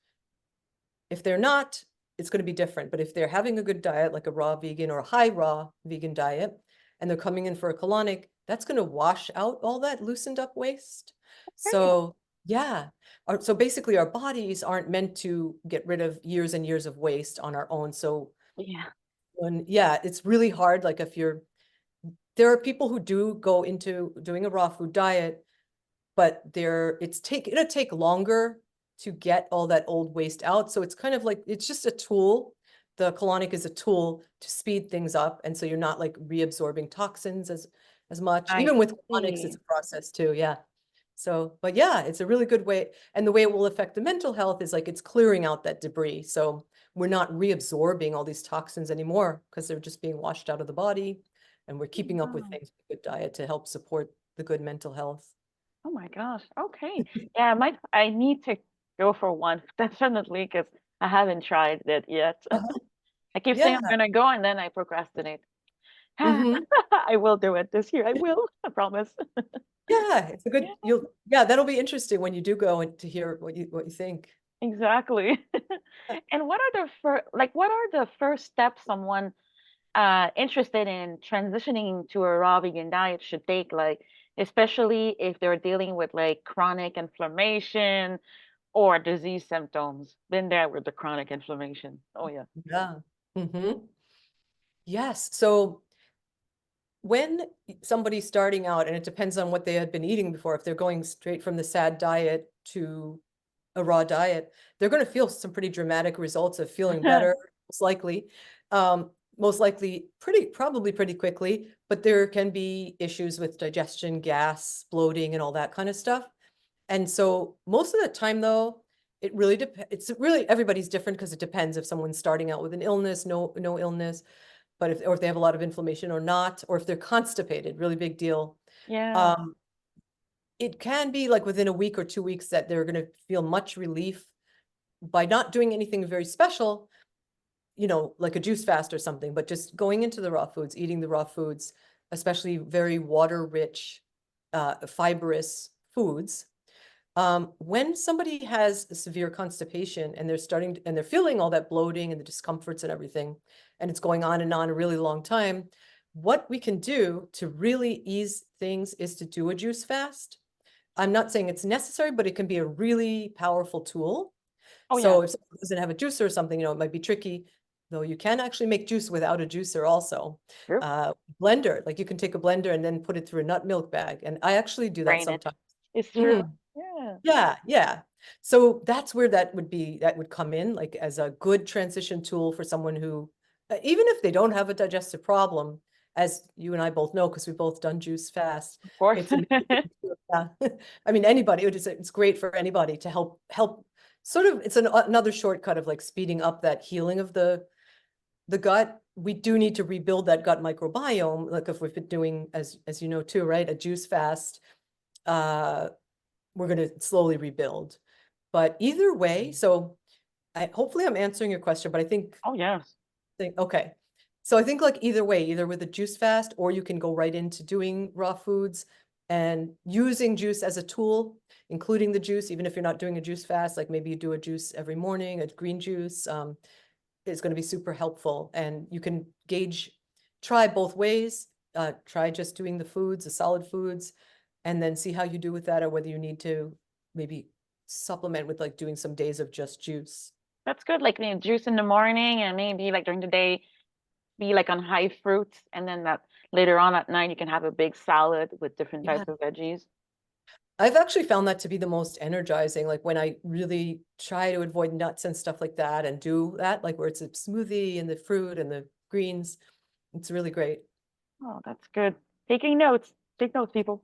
if they're not, it's going to be different. But if they're having a good diet, like a raw vegan or a high raw vegan diet, and they're coming in for a colonic, that's going to wash out all that loosened up waste. Okay. So, yeah. So basically, our bodies aren't meant to get rid of years and years of waste on our own. So, Yeah. yeah, it's really hard. Like there are people who do go into doing a raw food diet, but it'll take longer to get all that old waste out. So it's kind of like it's just a tool. The colonic is a tool to speed things up, and so you're not like reabsorbing toxins as much. I Even with colonics, see. it's a process too. Yeah. So, but yeah, it's a really good way. And the way it will affect the mental health is like it's clearing out that debris. So we're not reabsorbing all these toxins anymore because they're just being washed out of the body. And we're keeping up with Wow. things with good diet to help support the good mental health. Oh my gosh. Okay. Yeah, I need to go for one definitely because I haven't tried it yet. Uh-huh. I keep saying Yeah. I'm gonna go and then I procrastinate. Hmm. I will do it this year. I will. I promise. Yeah, it's a Yeah, yeah, that'll be interesting when you do go and to hear what you think. exactly. And what are the first steps someone interested in transitioning to a raw vegan diet should take, like especially if they're dealing with like chronic inflammation or disease symptoms? Been there with the chronic inflammation. Oh yeah. Yeah. Hmm. Yes. So when somebody's starting out, and it depends on what they had been eating before, if they're going straight from the SAD diet to a raw diet, they're going to feel some pretty dramatic results of feeling better, most likely. Most likely probably pretty quickly, but there can be issues with digestion, gas, bloating, and all that kind of stuff. And so most of the time though, it really depends. It's really everybody's different because it depends if someone's starting out with an illness, no illness, but if they have a lot of inflammation or not, or if they're constipated, really big deal. Yeah. Um, it can be like within a week or 2 weeks that they're going to feel much relief by not doing anything very special, like a juice fast or something, but just going into the raw foods, eating the raw foods, especially very water rich, fibrous foods. When somebody has severe constipation and they're feeling all that bloating and the discomforts and everything, and it's going on and on a really long time, what we can do to really ease things is to do a juice fast. I'm not saying it's necessary, but it can be a really powerful tool. Oh yeah. So if someone doesn't have a juicer or something, it might be tricky, though you can actually make juice without a juicer also. True. Uh, Blender, like you can take a blender and then put it through a nut milk bag. And I actually do that Brain it. sometimes. It's true. Mhm. Yeah. Yeah, yeah. So that's where that would come in, like as a good transition tool for someone who, even if they don't have a digestive problem, as you and I both know, because we've both done juice fast, Of course. it's amazing. Yeah. I mean, anybody, it's great for anybody to help sort of, it's another shortcut of like speeding up that healing of the gut. We do need to rebuild that gut microbiome, like if we've been doing, as you know too, right, a juice fast, we're going to slowly rebuild. But either way, so hopefully I'm answering your question, but I Oh, yes. okay. So I think like either way, either with a juice fast, or you can go right into doing raw foods and using juice as a tool, including the juice, even if you're not doing a juice fast, like maybe you do a juice every morning, a green juice, is going to be super helpful. And you can try both ways, try just doing the foods, the solid foods, and then see how you do with that, or whether you need to maybe supplement with like doing some days of just juice. That's good. Like maybe juice in the morning and maybe like during the day, be like on high fruits. And then that later on at night, you can have a big salad with different Yeah. types of veggies. I've actually found that to be the most energizing, like when I really try to avoid nuts and stuff like that and do that, like where it's a smoothie and the fruit and the greens. It's really great. Oh, that's good. Taking notes. Take notes, people.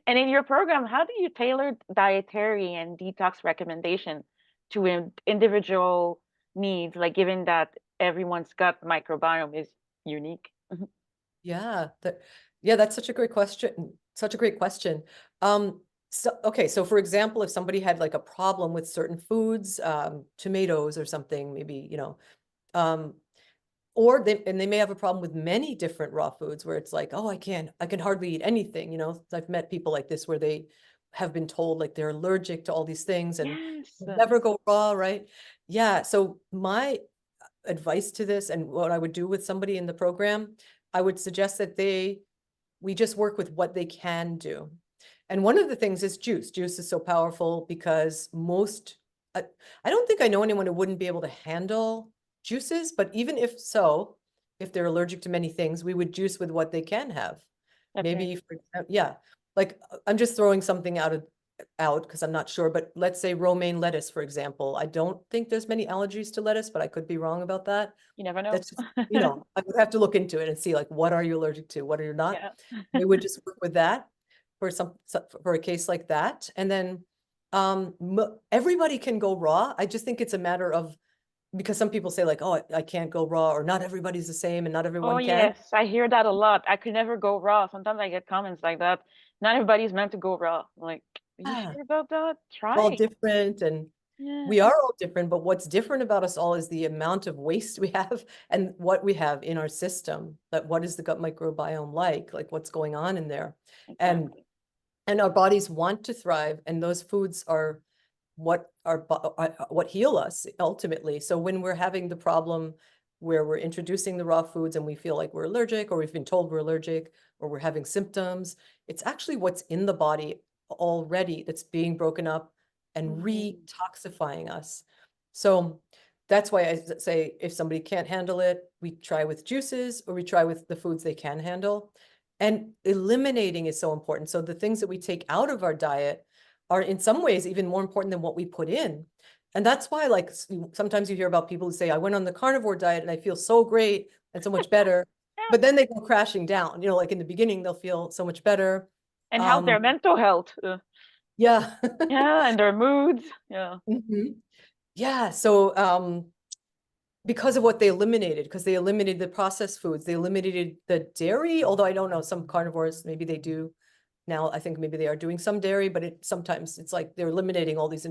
And in your program, how do you tailor dietary and detox recommendation to individual needs, like given that everyone's gut microbiome is unique? Yeah, that's such a great question. Such a great question. So okay, so for example, if somebody had like a problem with certain foods, tomatoes or something, maybe, um, or they may have a problem with many different raw foods where it's like, oh, I can hardly eat anything. I've met people like this where they have been told like they're allergic to all these things and Yes. never go raw, right? Yeah. So my advice to this and what I would do with somebody in the program, I would suggest that we just work with what they can do. And one of the things is juice. Juice is so powerful because I don't think I know anyone who wouldn't be able to handle juices, but even if so, if they're allergic to many things, we would juice with what they can have. That's right. Maybe, yeah, like I'm just throwing something out because I'm not sure, but let's say romaine lettuce, for example. I don't think there's many allergies to lettuce, but I could be wrong about that. You never know. That's just, I would have to look into it and see like, what are you allergic to? What are you not? Yeah. We would just work with that for a case like that. And then everybody can go raw. I just think it's a matter of, because some people say like, oh, I can't go raw, or not everybody's the same and not Oh, everyone can. yes. I hear that a lot. I could never go raw. Sometimes I get comments like that. Not everybody's meant to go raw. I'm like, are you Yeah, sure about that? we're all Try. different, and Yeah, we are all different, but what's different about us all is the amount of waste we have and what we have in our system. But what is the gut microbiome like what's going on in there? And exactly. and our bodies want to thrive, and those foods are what heal us ultimately. So when we're having the problem where we're introducing the raw foods and we feel like we're allergic, or we've been told we're allergic, or we're having symptoms, it's actually what's in the body already that's being broken up and Mhm. re-toxifying us. So that's why I say if somebody can't handle it, we try with juices, or we try with the foods they can handle. And eliminating is so important. So the things that we take out of our diet are in some ways even more important than what we put in. And that's why, like, sometimes you hear about people who say, I went on the carnivore diet and I feel so great and so much better. Yeah. But then they go crashing down. Like in the beginning, they'll feel so much better. And how Um, their mental health. yeah. Yeah, and their moods. Yeah. Mhm. Yeah. So because of what they eliminated, because they eliminated the processed foods, they eliminated the dairy, although I don't know, some carnivores, maybe they do. Now, I think maybe they are doing some dairy, but sometimes it's like they're eliminating all these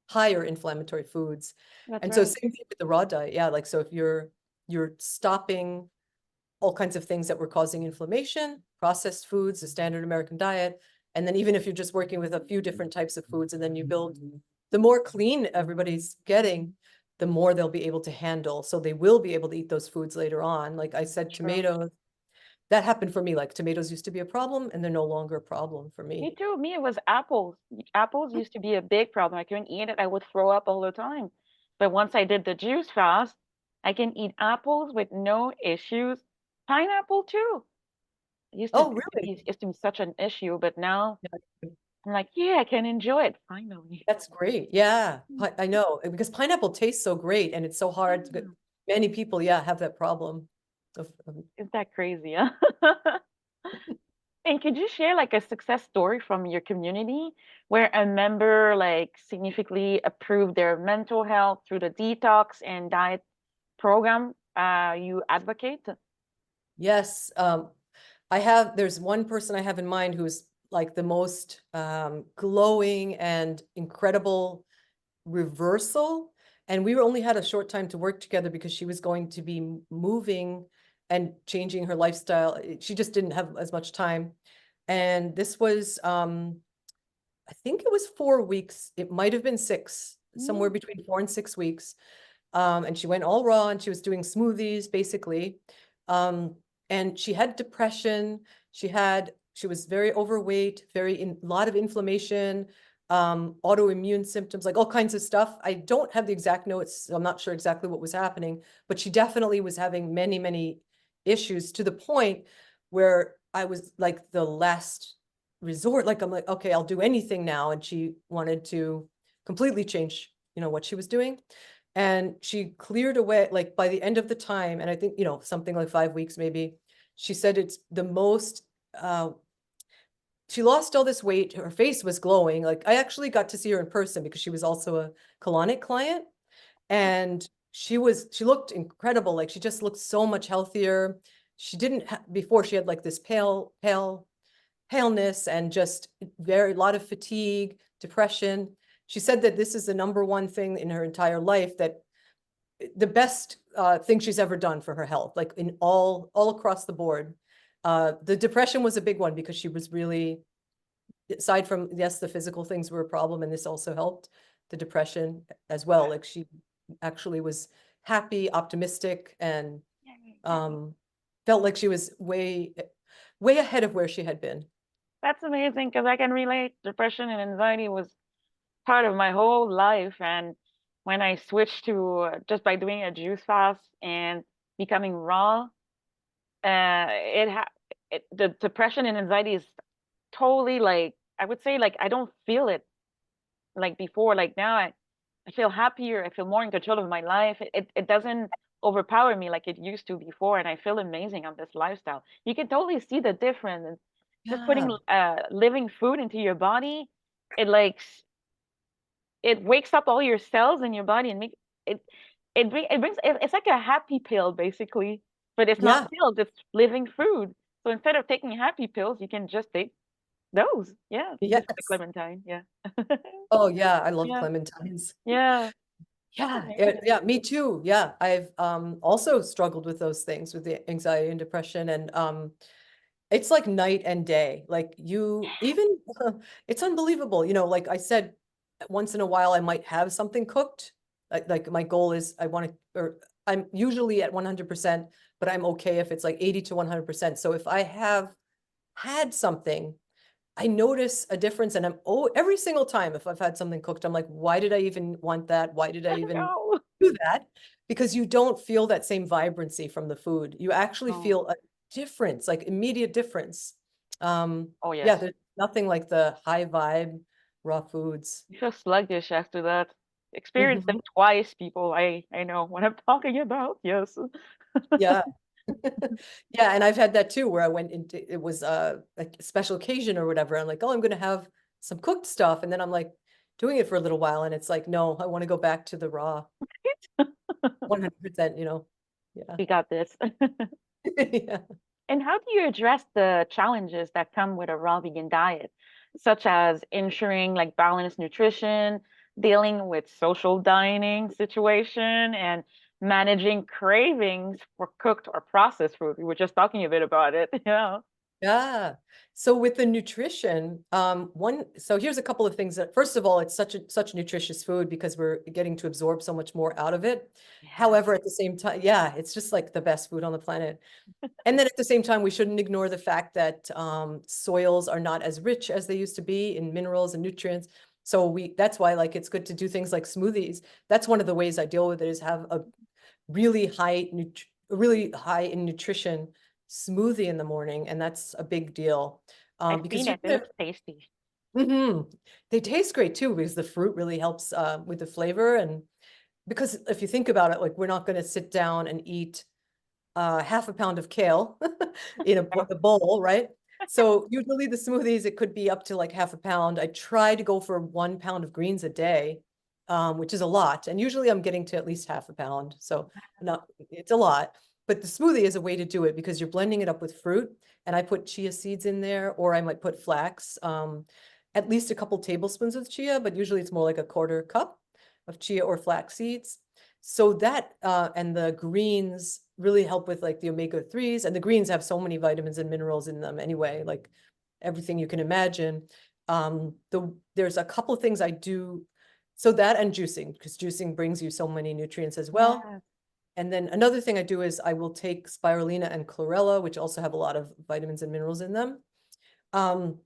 higher inflammatory foods. That's And so right. same thing with the raw diet. Yeah, like so if you're stopping all kinds of things that were causing inflammation, processed foods, the standard American diet, and then even if you're just working with a few different types of foods, and then you build, the more clean everybody's getting, the more they'll be able to handle. So they will be able to eat those foods later on. Like I said, True. tomatoes, that happened for me. Like tomatoes used to be a problem and they're no longer a problem for Me me. too. Me, it was apples. Apples used to be a big problem. I couldn't eat it. I would throw up all the time. But once I did the juice fast, I can eat apples with no issues. Pineapple too. It Oh, really? used to be such an issue, but now Yeah, I'm like, yeah, I can enjoy it finally. that's great. Yeah, I know because pineapple tastes so great and it's so hard to get. Yeah. Many people, yeah, have that problem. Is that crazy? Huh? And could you share like a success story from your community where a member like significantly improved their mental health through the detox and diet program you advocate? Yes, there's one person I have in mind who's like the most glowing and incredible reversal. And we only had a short time to work together because she was going to be moving and changing her lifestyle. She just didn't have as much time. And this was, I think it was 4 weeks. It might have been six, somewhere Mm. between 4 and 6 weeks. And she went all raw and she was doing smoothies basically. Um, and she had depression. She was very overweight, lot of inflammation, autoimmune symptoms, like all kinds of stuff. I don't have the exact notes, so I'm not sure exactly what was happening, but she definitely was having many, many issues to the point where I was like the last resort. Like I'm like, okay, I'll do anything now. And she wanted to completely change, what she was doing. And she cleared away, like by the end of the time, and I think, something like 5 weeks maybe, she said it's the most, she lost all this weight. Her face was glowing. Like I actually got to see her in person because she was also a colonic client. And she looked incredible. Like she just looked so much healthier. She didn't before she had like this paleness and just very lot of fatigue, depression. She said that this is the number one thing in her entire life, that the best thing she's ever done for her health, like in all across the board. The depression was a big one because she was really, aside from, yes, the physical things were a problem, and this also helped the depression as well. Like she actually was happy, optimistic, and um, felt like she was way ahead of where she had been. That's amazing because I can relate. Depression and anxiety was part of my whole life. And when I switched to just by doing a juice fast and becoming raw, it ha the depression and anxiety is totally like, I would say like I don't feel it like before. Like now I feel happier. I feel more in control of my life. It doesn't overpower me like it used to before. And I feel amazing on this lifestyle. You can totally see the difference. Just putting Yeah, living food into your body, it like it wakes up all your cells in your body and make it it brings it's like a happy pill basically, but it's not yeah, pills, it's living food. So instead of taking happy pills, you can just take those. Yeah, just the yes. clementine. Yeah. Oh yeah, I love Yeah. clementines. Yeah. That's Yeah, amazing. yeah, me too. Yeah, I've also struggled with those things, with the anxiety and depression, and it's like night and day. Like you even it's unbelievable. Like I said, once in a while I might have something cooked. Like my goal is I want to, or I'm usually at 100%, but I'm okay if it's like 80 to 100%. So if I have had something, I notice a difference, and every single time if I've had something cooked, I'm like, why did I even want that? Why did I even No. do that? Because you don't feel that same vibrancy from the food. You actually Oh, feel a difference, like immediate difference. oh Yeah, yes. there's nothing like the high vibe raw foods. You feel sluggish after that. Experience them Mhm. twice, people. I know what I'm talking about. Yes. Yeah. Yeah, and I've had that too, where I went into, it was like a special occasion or whatever. I'm like, oh, I'm gonna have some cooked stuff, and then I'm like doing it for a little while, and it's like, no, I want to go back to the raw. 100%, Yeah. We got this. Yeah. And how do you address the challenges that come with a raw vegan diet, such as ensuring like balanced nutrition, dealing with social dining situation, and managing cravings for cooked or processed food? We were just talking a bit about it. Yeah. Yeah. So with the nutrition, so here's a couple of things that, first of all, it's such nutritious food because we're getting to absorb so much more out of it. Yeah. However, at the same time, yeah, it's just like the best food on the planet. And then at the same time, we shouldn't ignore the fact that soils are not as rich as they used to be in minerals and nutrients. So that's why like it's good to do things like smoothies. That's one of the ways I deal with it, is have a really high in nutrition smoothie in the morning, and that's a big deal. I've Because seen you it. It can, looks tasty. they taste great too, because the fruit really helps with the flavor. And because if you think about it, like we're not going to sit down and eat half a pound of kale in a bowl, right? So usually the smoothies, it could be up to like half a pound. I try to go for 1 pound of greens a day, which is a lot. And usually I'm getting to at least half a pound. So not, it's a lot. But the smoothie is a way to do it because you're blending it up with fruit. And I put chia seeds in there, or I might put flax, at least a couple tablespoons of chia, but usually it's more like a quarter cup of chia or flax seeds. So that and the greens really help with like the omega-3s, and the greens have so many vitamins and minerals in them anyway, like everything you can imagine. There's a couple of things I do. So that and juicing, because juicing brings you so many nutrients as well. Yeah, And then another thing I do is I will take spirulina and chlorella, which also have a lot of vitamins and minerals in them. Um,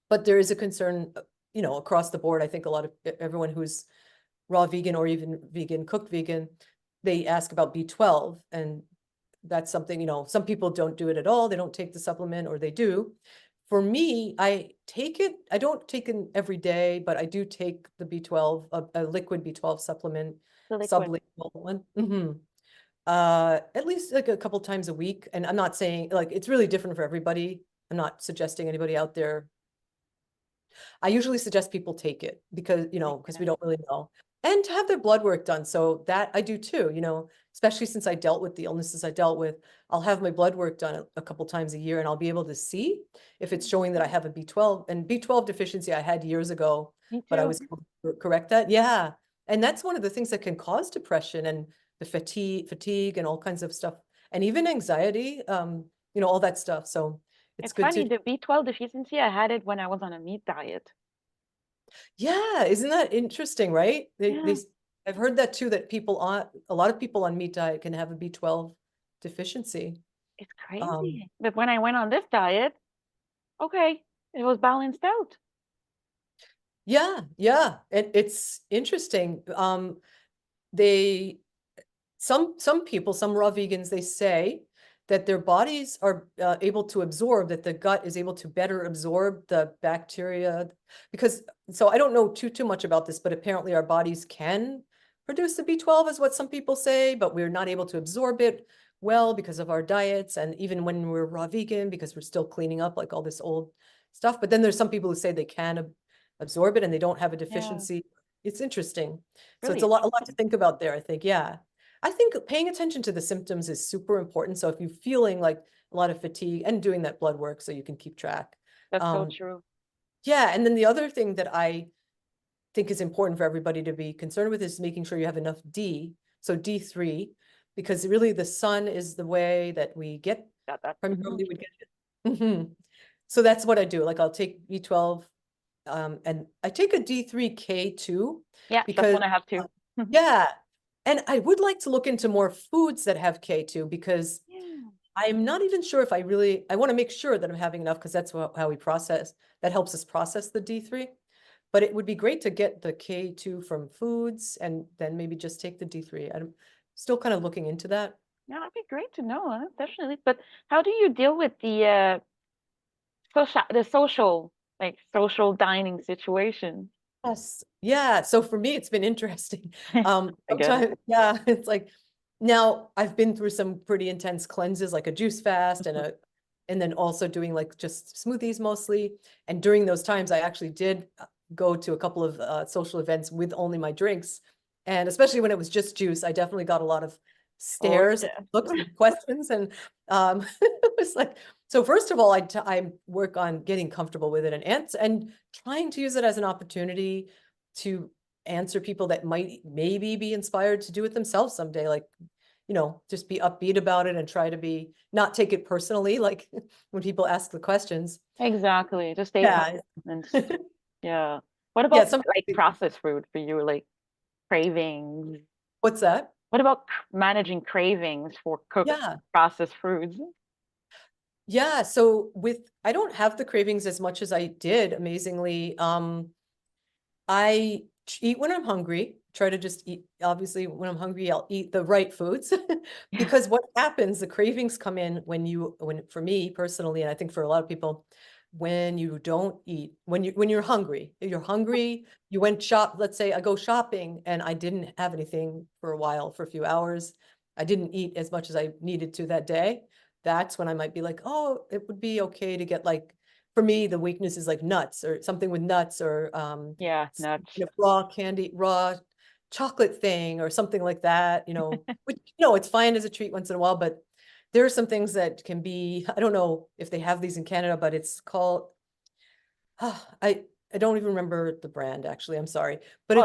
but there is a concern, across the board. I think a lot of everyone who's raw vegan or even vegan, cooked vegan, they ask about B12. And that's something, some people don't do it at all. They don't take the supplement, or they do. For me, I take it. I don't take it every day, but I do take the B12, a liquid B12 supplement, the liquid. sublingual one. At least like a couple times a week. And I'm not saying like it's really different for everybody. I'm not suggesting anybody out there. I usually suggest people take it because, because we don't really know. And to have their blood work done. So that I do too, especially since I dealt with the illnesses I dealt with. I'll have my blood work done a couple times a year, and I'll be able to see if it's showing that I have a B12 and B12 deficiency I had years ago, Me but I too. was able to correct that. Yeah. And that's one of the things that can cause depression and the fatigue and all kinds of stuff, and even anxiety, all that stuff. So it's It's good funny, to, the B12 deficiency, I had it when I was on a meat diet. yeah, isn't that interesting, right? Yeah, I've heard that too, that a lot of people on meat diet can have a B12 deficiency. it's Um, crazy. But when I went on this diet, okay, it was balanced out. yeah, it's interesting. They, some people, some raw vegans, they say that their bodies are able to absorb, that the gut is able to better absorb the bacteria. Because, so I don't know too much about this, but apparently our bodies can produce the B12 is what some people say, but we're not able to absorb it well because of our diets. And even when we're raw vegan, because we're still cleaning up like all this old stuff. But then there's some people who say they can absorb it and they don't have a Yeah, deficiency. It's interesting. So it's really a lot to interesting. think about there, I think. Yeah. I think paying attention to the symptoms is super important. So if you're feeling like a lot of fatigue, and doing that blood work so you can keep track. That's so Um, true. yeah. And then the other thing that I think is important for everybody to be concerned with is making sure you have enough D. So D3, because really the sun is the way that we get, Got that. primarily we get it. So that's what I do. Like I'll take B12, and I take a D3K too, Yeah, that's because what I have too. yeah. And I would like to look into more foods that have K2, because Yeah, I'm not even sure if I want to make sure that I'm having enough, because that's how we process, that helps us process the D3. But it would be great to get the K2 from foods and then maybe just take the D3. I'm still kind of looking into that. yeah, that'd be great to know, huh? Definitely. But how do you deal with the social, like social dining situation? Yes. Yeah. So for me, it's been interesting. I get it. Sometimes, yeah, it's like now I've been through some pretty intense cleanses, like a juice fast and then also doing like just smoothies mostly. And during those times, I actually did go to a couple of social events with only my drinks. And especially when it was just juice, I definitely got a lot of Oh stares and yeah. looks and questions. And it was like, so first of all, I work on getting comfortable with it and trying to use it as an opportunity to answer people that might maybe be inspired to do it themselves someday. Like, just be upbeat about it and try to be, not take it personally, like when people ask the questions. Exactly. Just stay Yeah. humble and yeah. What Yeah. about like processed food for you, like cravings? What's that? What about managing cravings for cooked Yeah. processed foods? Yeah. So I don't have the cravings as much as I did, amazingly. I eat when I'm hungry, try to just eat. Obviously, when I'm hungry, I'll eat the right foods because what happens, the cravings come in when for me personally, and I think for a lot of people, when you don't eat, when you're hungry, you went let's say I go shopping and I didn't have anything for a while, for a few hours. I didn't eat as much as I needed to that day, that's when I might be like, oh, it would be okay to get like, for me, the weakness is like nuts or something with nuts or Yeah, nuts. raw candy, raw chocolate thing or something like that, which, it's fine as a treat once in a while, but there are some things that can be, I don't know if they have these in Canada, but it's called, I don't even remember the brand actually, I'm sorry, but Oh,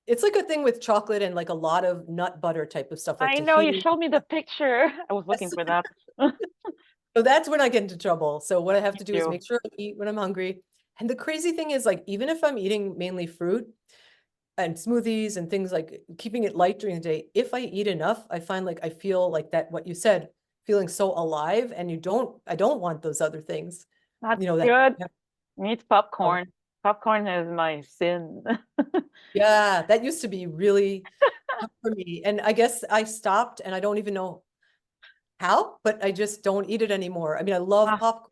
it's like a thing with chocolate and like a lot of nut butter type of stuff like I know you tahini. showed me the picture. I was looking for that. So that's when I get into trouble. So what I have Me to do is too. make sure I eat when I'm hungry. And the crazy thing is, like, even if I'm eating mainly fruit and smoothies and things like keeping it light during the day, if I eat enough, I find like I feel like that, what you said, feeling so alive. And I don't want those other things, That's that, good. Needs oh, popcorn. Popcorn is my sin. yeah, that used to be really tough for me. And I guess I stopped and I don't even know how, but I just don't eat it anymore. I mean, I love Ah, popcorn.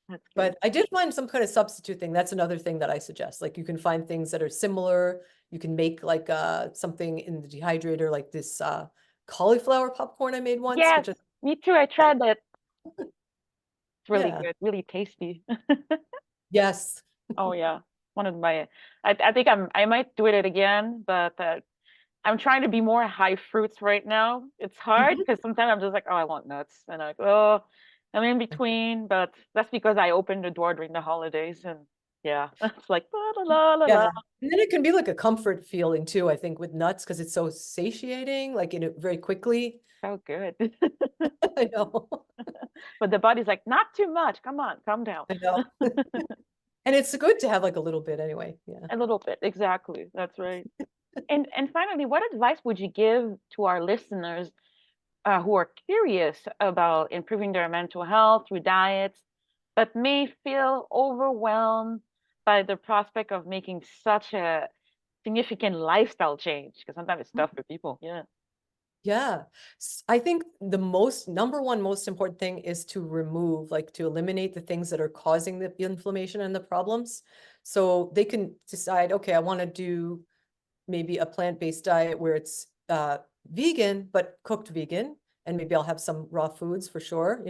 that's good. But I did find some kind of substitute thing. That's another thing that I suggest. Like you can find things that are similar. You can make like something in the dehydrator, like this cauliflower popcorn I made once, Yes, which is me too. I tried that. It's really yeah. good, really tasty. Yes. Oh yeah, one of my. I think I might do it again, but I'm trying to be more high fruits right now. It's hard Mhm. because sometimes I'm just like, oh, I want nuts, and I oh, I'm in between. But that's because I opened the door during the holidays, and yeah, it's like la la la la la. Yeah. And then it can be like a comfort feeling too, I think, with nuts because it's so satiating, like very quickly. So good. I know. But the body's like, not too much. Come on, calm down. I know. And it's good to have like a little bit anyway. Yeah. A little bit, exactly. That's right. And finally, what advice would you give to our listeners who are curious about improving their mental health through diets, but may feel overwhelmed by the prospect of making such a significant lifestyle change? Because sometimes it's tough for people. Yeah. Yeah. I think the number one most important thing is to remove, like to eliminate the things that are causing the inflammation and the problems. So they can decide, okay, I want to do maybe a plant-based diet where it's vegan, but cooked vegan. And maybe I'll have some raw foods for sure.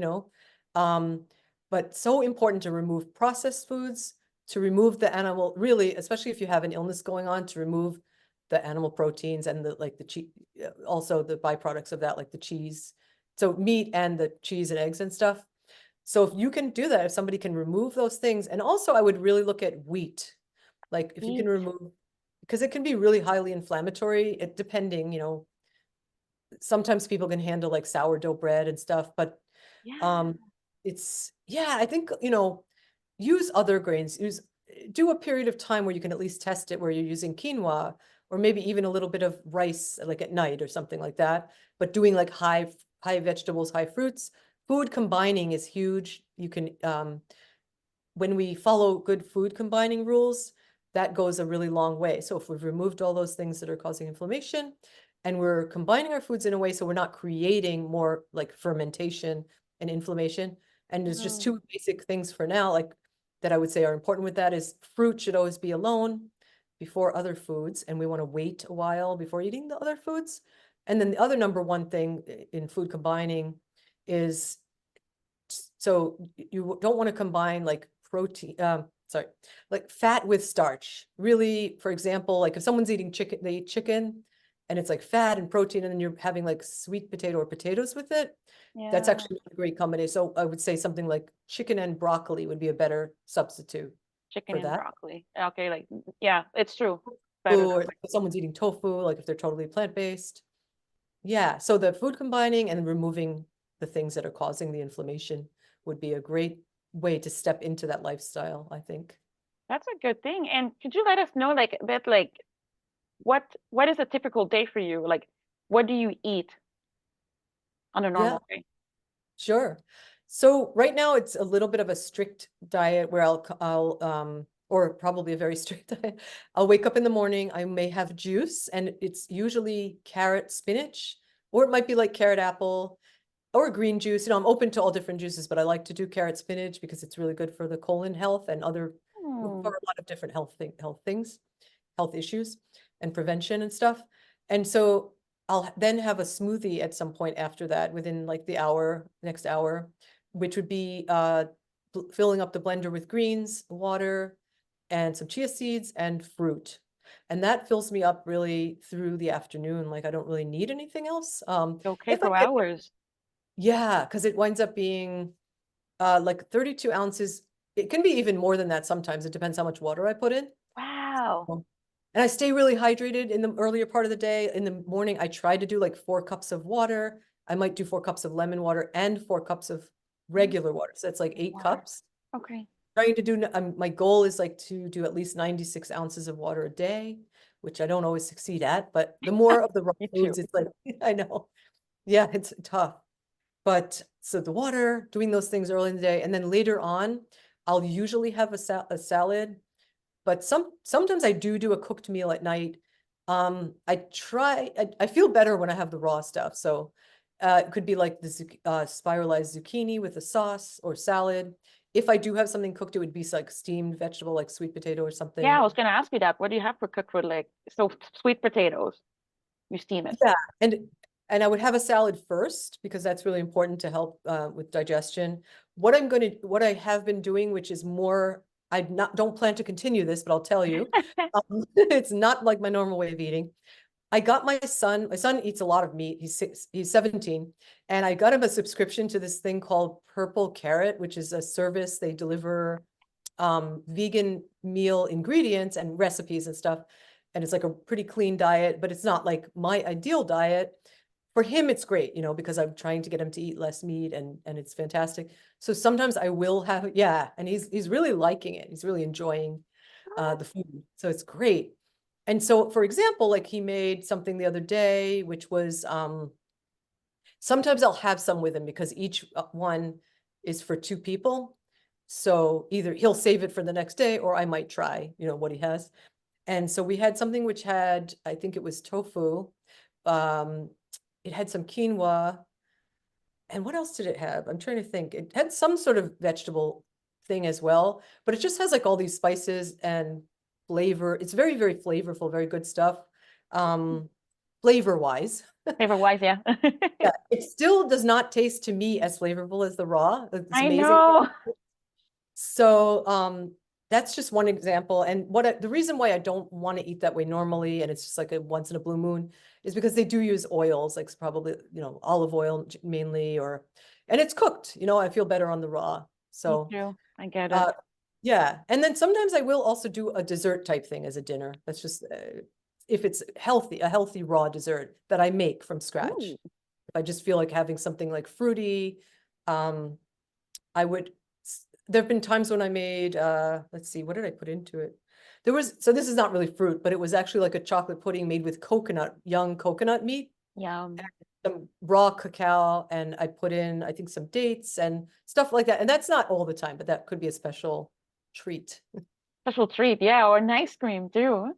Um, but so important to remove processed foods, to remove the animal, really, especially if you have an illness going on, to remove the animal proteins and the cheese, also the byproducts of that, like the cheese. So meat and the cheese and eggs and stuff. So if you can do that, if somebody can remove those things, and also I would really look at wheat. Like if you can Eat. remove, because it can be really highly inflammatory, depending, sometimes people can handle like sourdough bread and stuff, but Yeah. um yeah, I think, use other grains, do a period of time where you can at least test it where you're using quinoa or maybe even a little bit of rice like at night or something like that, but doing like high vegetables, high fruits. Food combining is huge. You can when we follow good food combining rules, that goes a really long way. So if we've removed all those things that are causing inflammation and we're combining our foods in a way so we're not creating more like fermentation and inflammation. And there's just Mm. two basic things for now, like that I would say are important with that is fruit should always be alone before other foods. And we want to wait a while before eating the other foods. And then the other number one thing in food combining is so you don't want to combine like protein, sorry, like fat with starch. Really, for example, like if someone's eating chicken, they eat chicken and it's like fat and protein, and then you're having like sweet potato or potatoes with it. That's Yeah. actually not a great combination. So I would say something like chicken and broccoli would be a better substitute Chicken for and that. broccoli. Okay, like yeah, it's true. Better that Or way. if someone's eating tofu, like if they're totally plant-based. Yeah, so the food combining and removing the things that are causing the inflammation would be a great way to step into that lifestyle, I think. That's a good thing. And could you let us know like a bit like what is a typical day for you? Like what do you eat on a Yeah, normal day? sure. So right now it's a little bit of a strict diet where or probably a very strict diet. I'll wake up in the morning, I may have juice, and it's usually carrot, spinach, or it might be like carrot apple or green juice. I'm open to all different juices, but I like to do carrot spinach because it's really good for the colon health and Hmm. for a lot of different health things, health issues and prevention and stuff. And so I'll then have a smoothie at some point after that, within like the next hour, which would be filling up the blender with greens, water, and some chia seeds and fruit. And that fills me up really through the afternoon. Like I don't really need anything else. Okay, If I for get, hours. yeah, because it winds up being like 32 ounces. It can be even more than that sometimes. It depends how much water I put in. Wow. And I stay really hydrated in the earlier part of the day. In the morning, I try to do like 4 cups of water. I might do 4 cups of lemon water and 4 cups of regular water. So that's like eight Water. cups. Okay. Trying to do, my goal is like to do at least 96 ounces of water a day, which I don't always succeed at, but the more of the raw Me too. foods, it's like, I know. Yeah, it's tough. But so the water, doing those things early in the day, and then later on, I'll usually have a salad, but sometimes I do a cooked meal at night. I feel better when I have the raw stuff. So it could be like the spiralized zucchini with a sauce or salad. If I do have something cooked, it would be like steamed vegetable, like sweet potato or Yeah, something. I was gonna ask you that. What do you have for cooked food? Like, so sweet potatoes, you steam it. Yeah, and I would have a salad first because that's really important to help with digestion. What I have been doing, which is more, I don't plan to continue this, but I'll tell you, it's not like my normal way of eating. I got my son eats a lot of meat. He's 17, and I got him a subscription to this thing called Purple Carrot, which is a service. They deliver vegan meal ingredients and recipes and stuff. And it's like a pretty clean diet, but it's not like my ideal diet. For him, it's great, because I'm trying to get him to eat less meat, and it's fantastic. So sometimes I will have, yeah, and he's really liking it. He's really enjoying the food. So it's great. And so, for example, like he made something the other day, which was sometimes I'll have some with him because each one is for 2 people. So either he'll save it for the next day, or I might try, what he has. And so we had something which had, I think it was tofu. Um, it had some quinoa. And what else did it have? I'm trying to think. It had some sort of vegetable thing as well, but it just has like all these spices and flavor. It's very, very flavorful, very good stuff. Flavor wise. Flavor wise, yeah. Yeah, it still does not taste to me as flavorful as the raw. It's I amazing. know. So that's just one example. And the reason why I don't want to eat that way normally, and it's just like a once in a blue moon, is because they do use oils, like probably, olive oil mainly, and it's cooked, I feel better on the raw. Me So too. I get it. uh yeah. And then sometimes I will also do a dessert type thing as a dinner. That's just if it's healthy, a healthy raw dessert that I make from scratch. Ooh. If I just feel like having something like fruity, um, I would, there have been times when I made, let's see, what did I put into it? So this is not really fruit, but it was actually like a chocolate pudding made with young coconut meat, Yum. some raw cacao, and I put in, I think, some dates and stuff like that. And that's not all the time, but that could be a special treat. Special treat, yeah, or an ice cream too.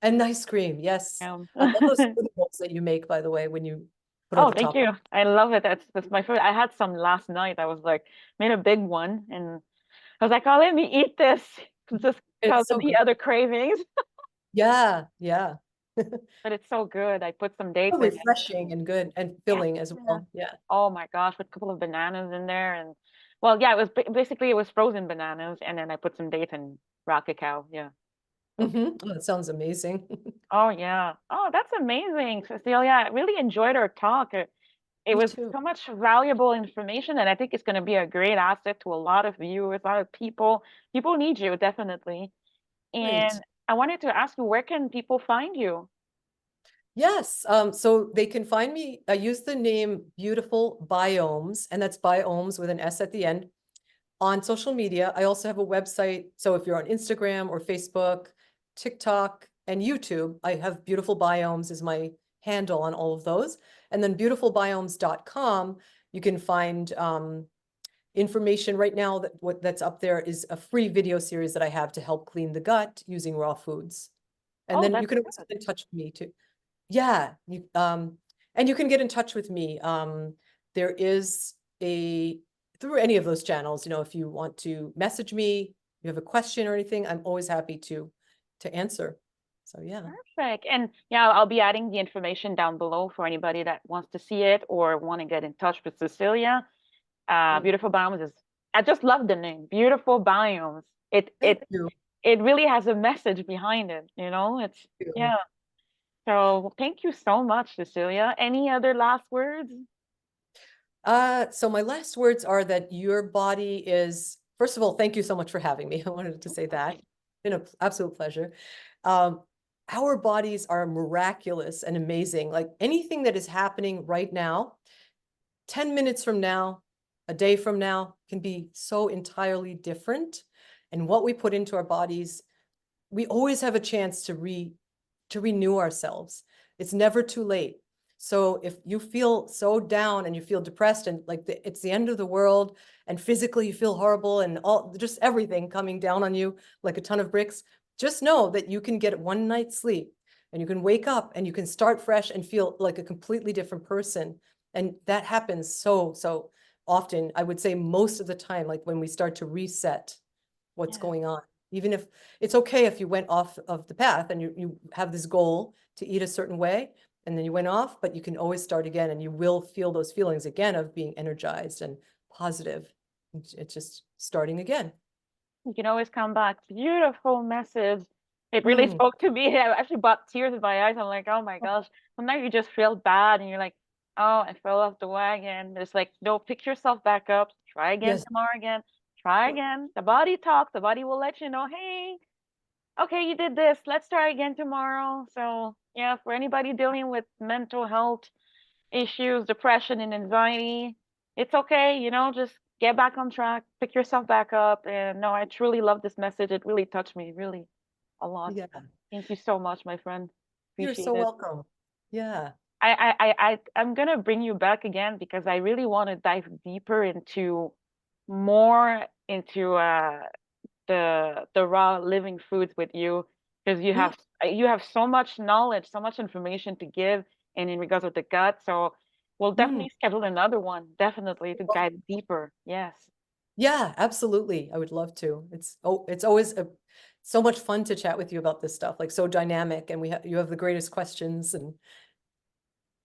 And ice cream, yes. Yum. I love those smoothie bowls that you make, by the way, when you put all Oh, the thank top. you. I love it. That's my favorite. I had some last night. I was like, made a big one, and I was like, oh, let me eat this just because It's of so the good. other cravings. Yeah, yeah. But it's so good. I put some dates So in it. refreshing and good and Yeah. filling as well. Yeah. Oh my gosh, with a couple of bananas in there, and well, yeah, it was basically it was frozen bananas, and then I put some dates and raw cacao. Yeah. So good. Oh, that sounds amazing. Oh yeah. Oh, that's amazing, Cecilia. I really enjoyed our talk. It Me was too. so much valuable information, and I think it's going to be a great asset to a lot of viewers, a lot of people. People need you, definitely. Great. And I wanted to ask you, where can people find you? Yes. So they can find me. I use the name Beautiful Biomes, and that's Biomes with an S at the end, on social media. I also have a website. So if you're on Instagram or Facebook, TikTok, and YouTube, I have Beautiful Biomes is my handle on all of those. And then beautifulbiomes.com, you can find information right now. That that's up there is a free video series that I have to help clean the gut using raw foods. And Oh, then you that's can always good. get in touch with me too. Yeah, and you can get in touch with me. There is through any of those channels, if you want to message me, you have a question or anything, I'm always happy to answer. So yeah. Perfect. And yeah, I'll be adding the information down below for anybody that wants to see it or want to get in touch with Cecilia. Great. Beautiful Biomes is, I just love the name, Beautiful Biomes. It Thank it you. it really has a message behind it, It's Thank you. yeah. So thank you so much, Cecilia. Any other last words? So my last words are that your body is, first of all, thank you so much for having me. I wanted to say that. It's been an absolute pleasure. Um, our bodies are miraculous and amazing. Like anything that is happening right now, 10 minutes from now, a day from now, can be so entirely different. And what we put into our bodies, we always have a chance to renew ourselves. It's never too late. So if you feel so down and you feel depressed and like it's the end of the world and physically you feel horrible and all just everything coming down on you like a ton of bricks, just know that you can get one night's sleep and you can wake up and you can start fresh and feel like a completely different person. And that happens so often. I would say most of the time, like when we start to reset what's Yeah. going on. Even if it's okay if you went off of the path and you have this goal to eat a certain way and then you went off, but you can always start again and you will feel those feelings again of being energized and positive. It's just starting again. You can always come back. Beautiful message. It really Mm, spoke to me. I actually brought tears in my eyes. I'm like, oh my gosh. Sometimes you just feel bad and you're like, oh, I fell off the wagon. It's like, no, pick yourself back up. Try again yes. tomorrow again. Try again. The body talks. The body will let you know, hey, okay, you did this. Let's try again tomorrow. So yeah, for anybody dealing with mental health issues, depression and anxiety, it's okay, just get back on track, pick yourself back up. And no, I truly love this message. It really touched me, really a lot. Yeah. Thank you so much, my friend. You're Appreciate so it. welcome. Yeah. I'm gonna bring you back again because I really want to dive deeper into more into the raw living foods with you because Mm, you have so much knowledge, so much information to give, and in regards with the gut. So we'll mm. definitely schedule another one, definitely to dive deeper. Yes. Yeah, absolutely. I would love to. It's always so much fun to chat with you about this stuff, like so dynamic, and you have the greatest questions and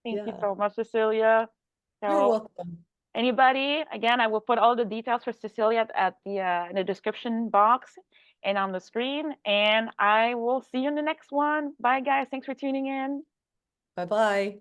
Thank you yeah. so much, Cecilia. You're So welcome. anybody, again, I will put all the details for Cecilia at the in the description box and on the screen. And I will see you in the next one. Bye, guys. Thanks for tuning in. Bye-bye.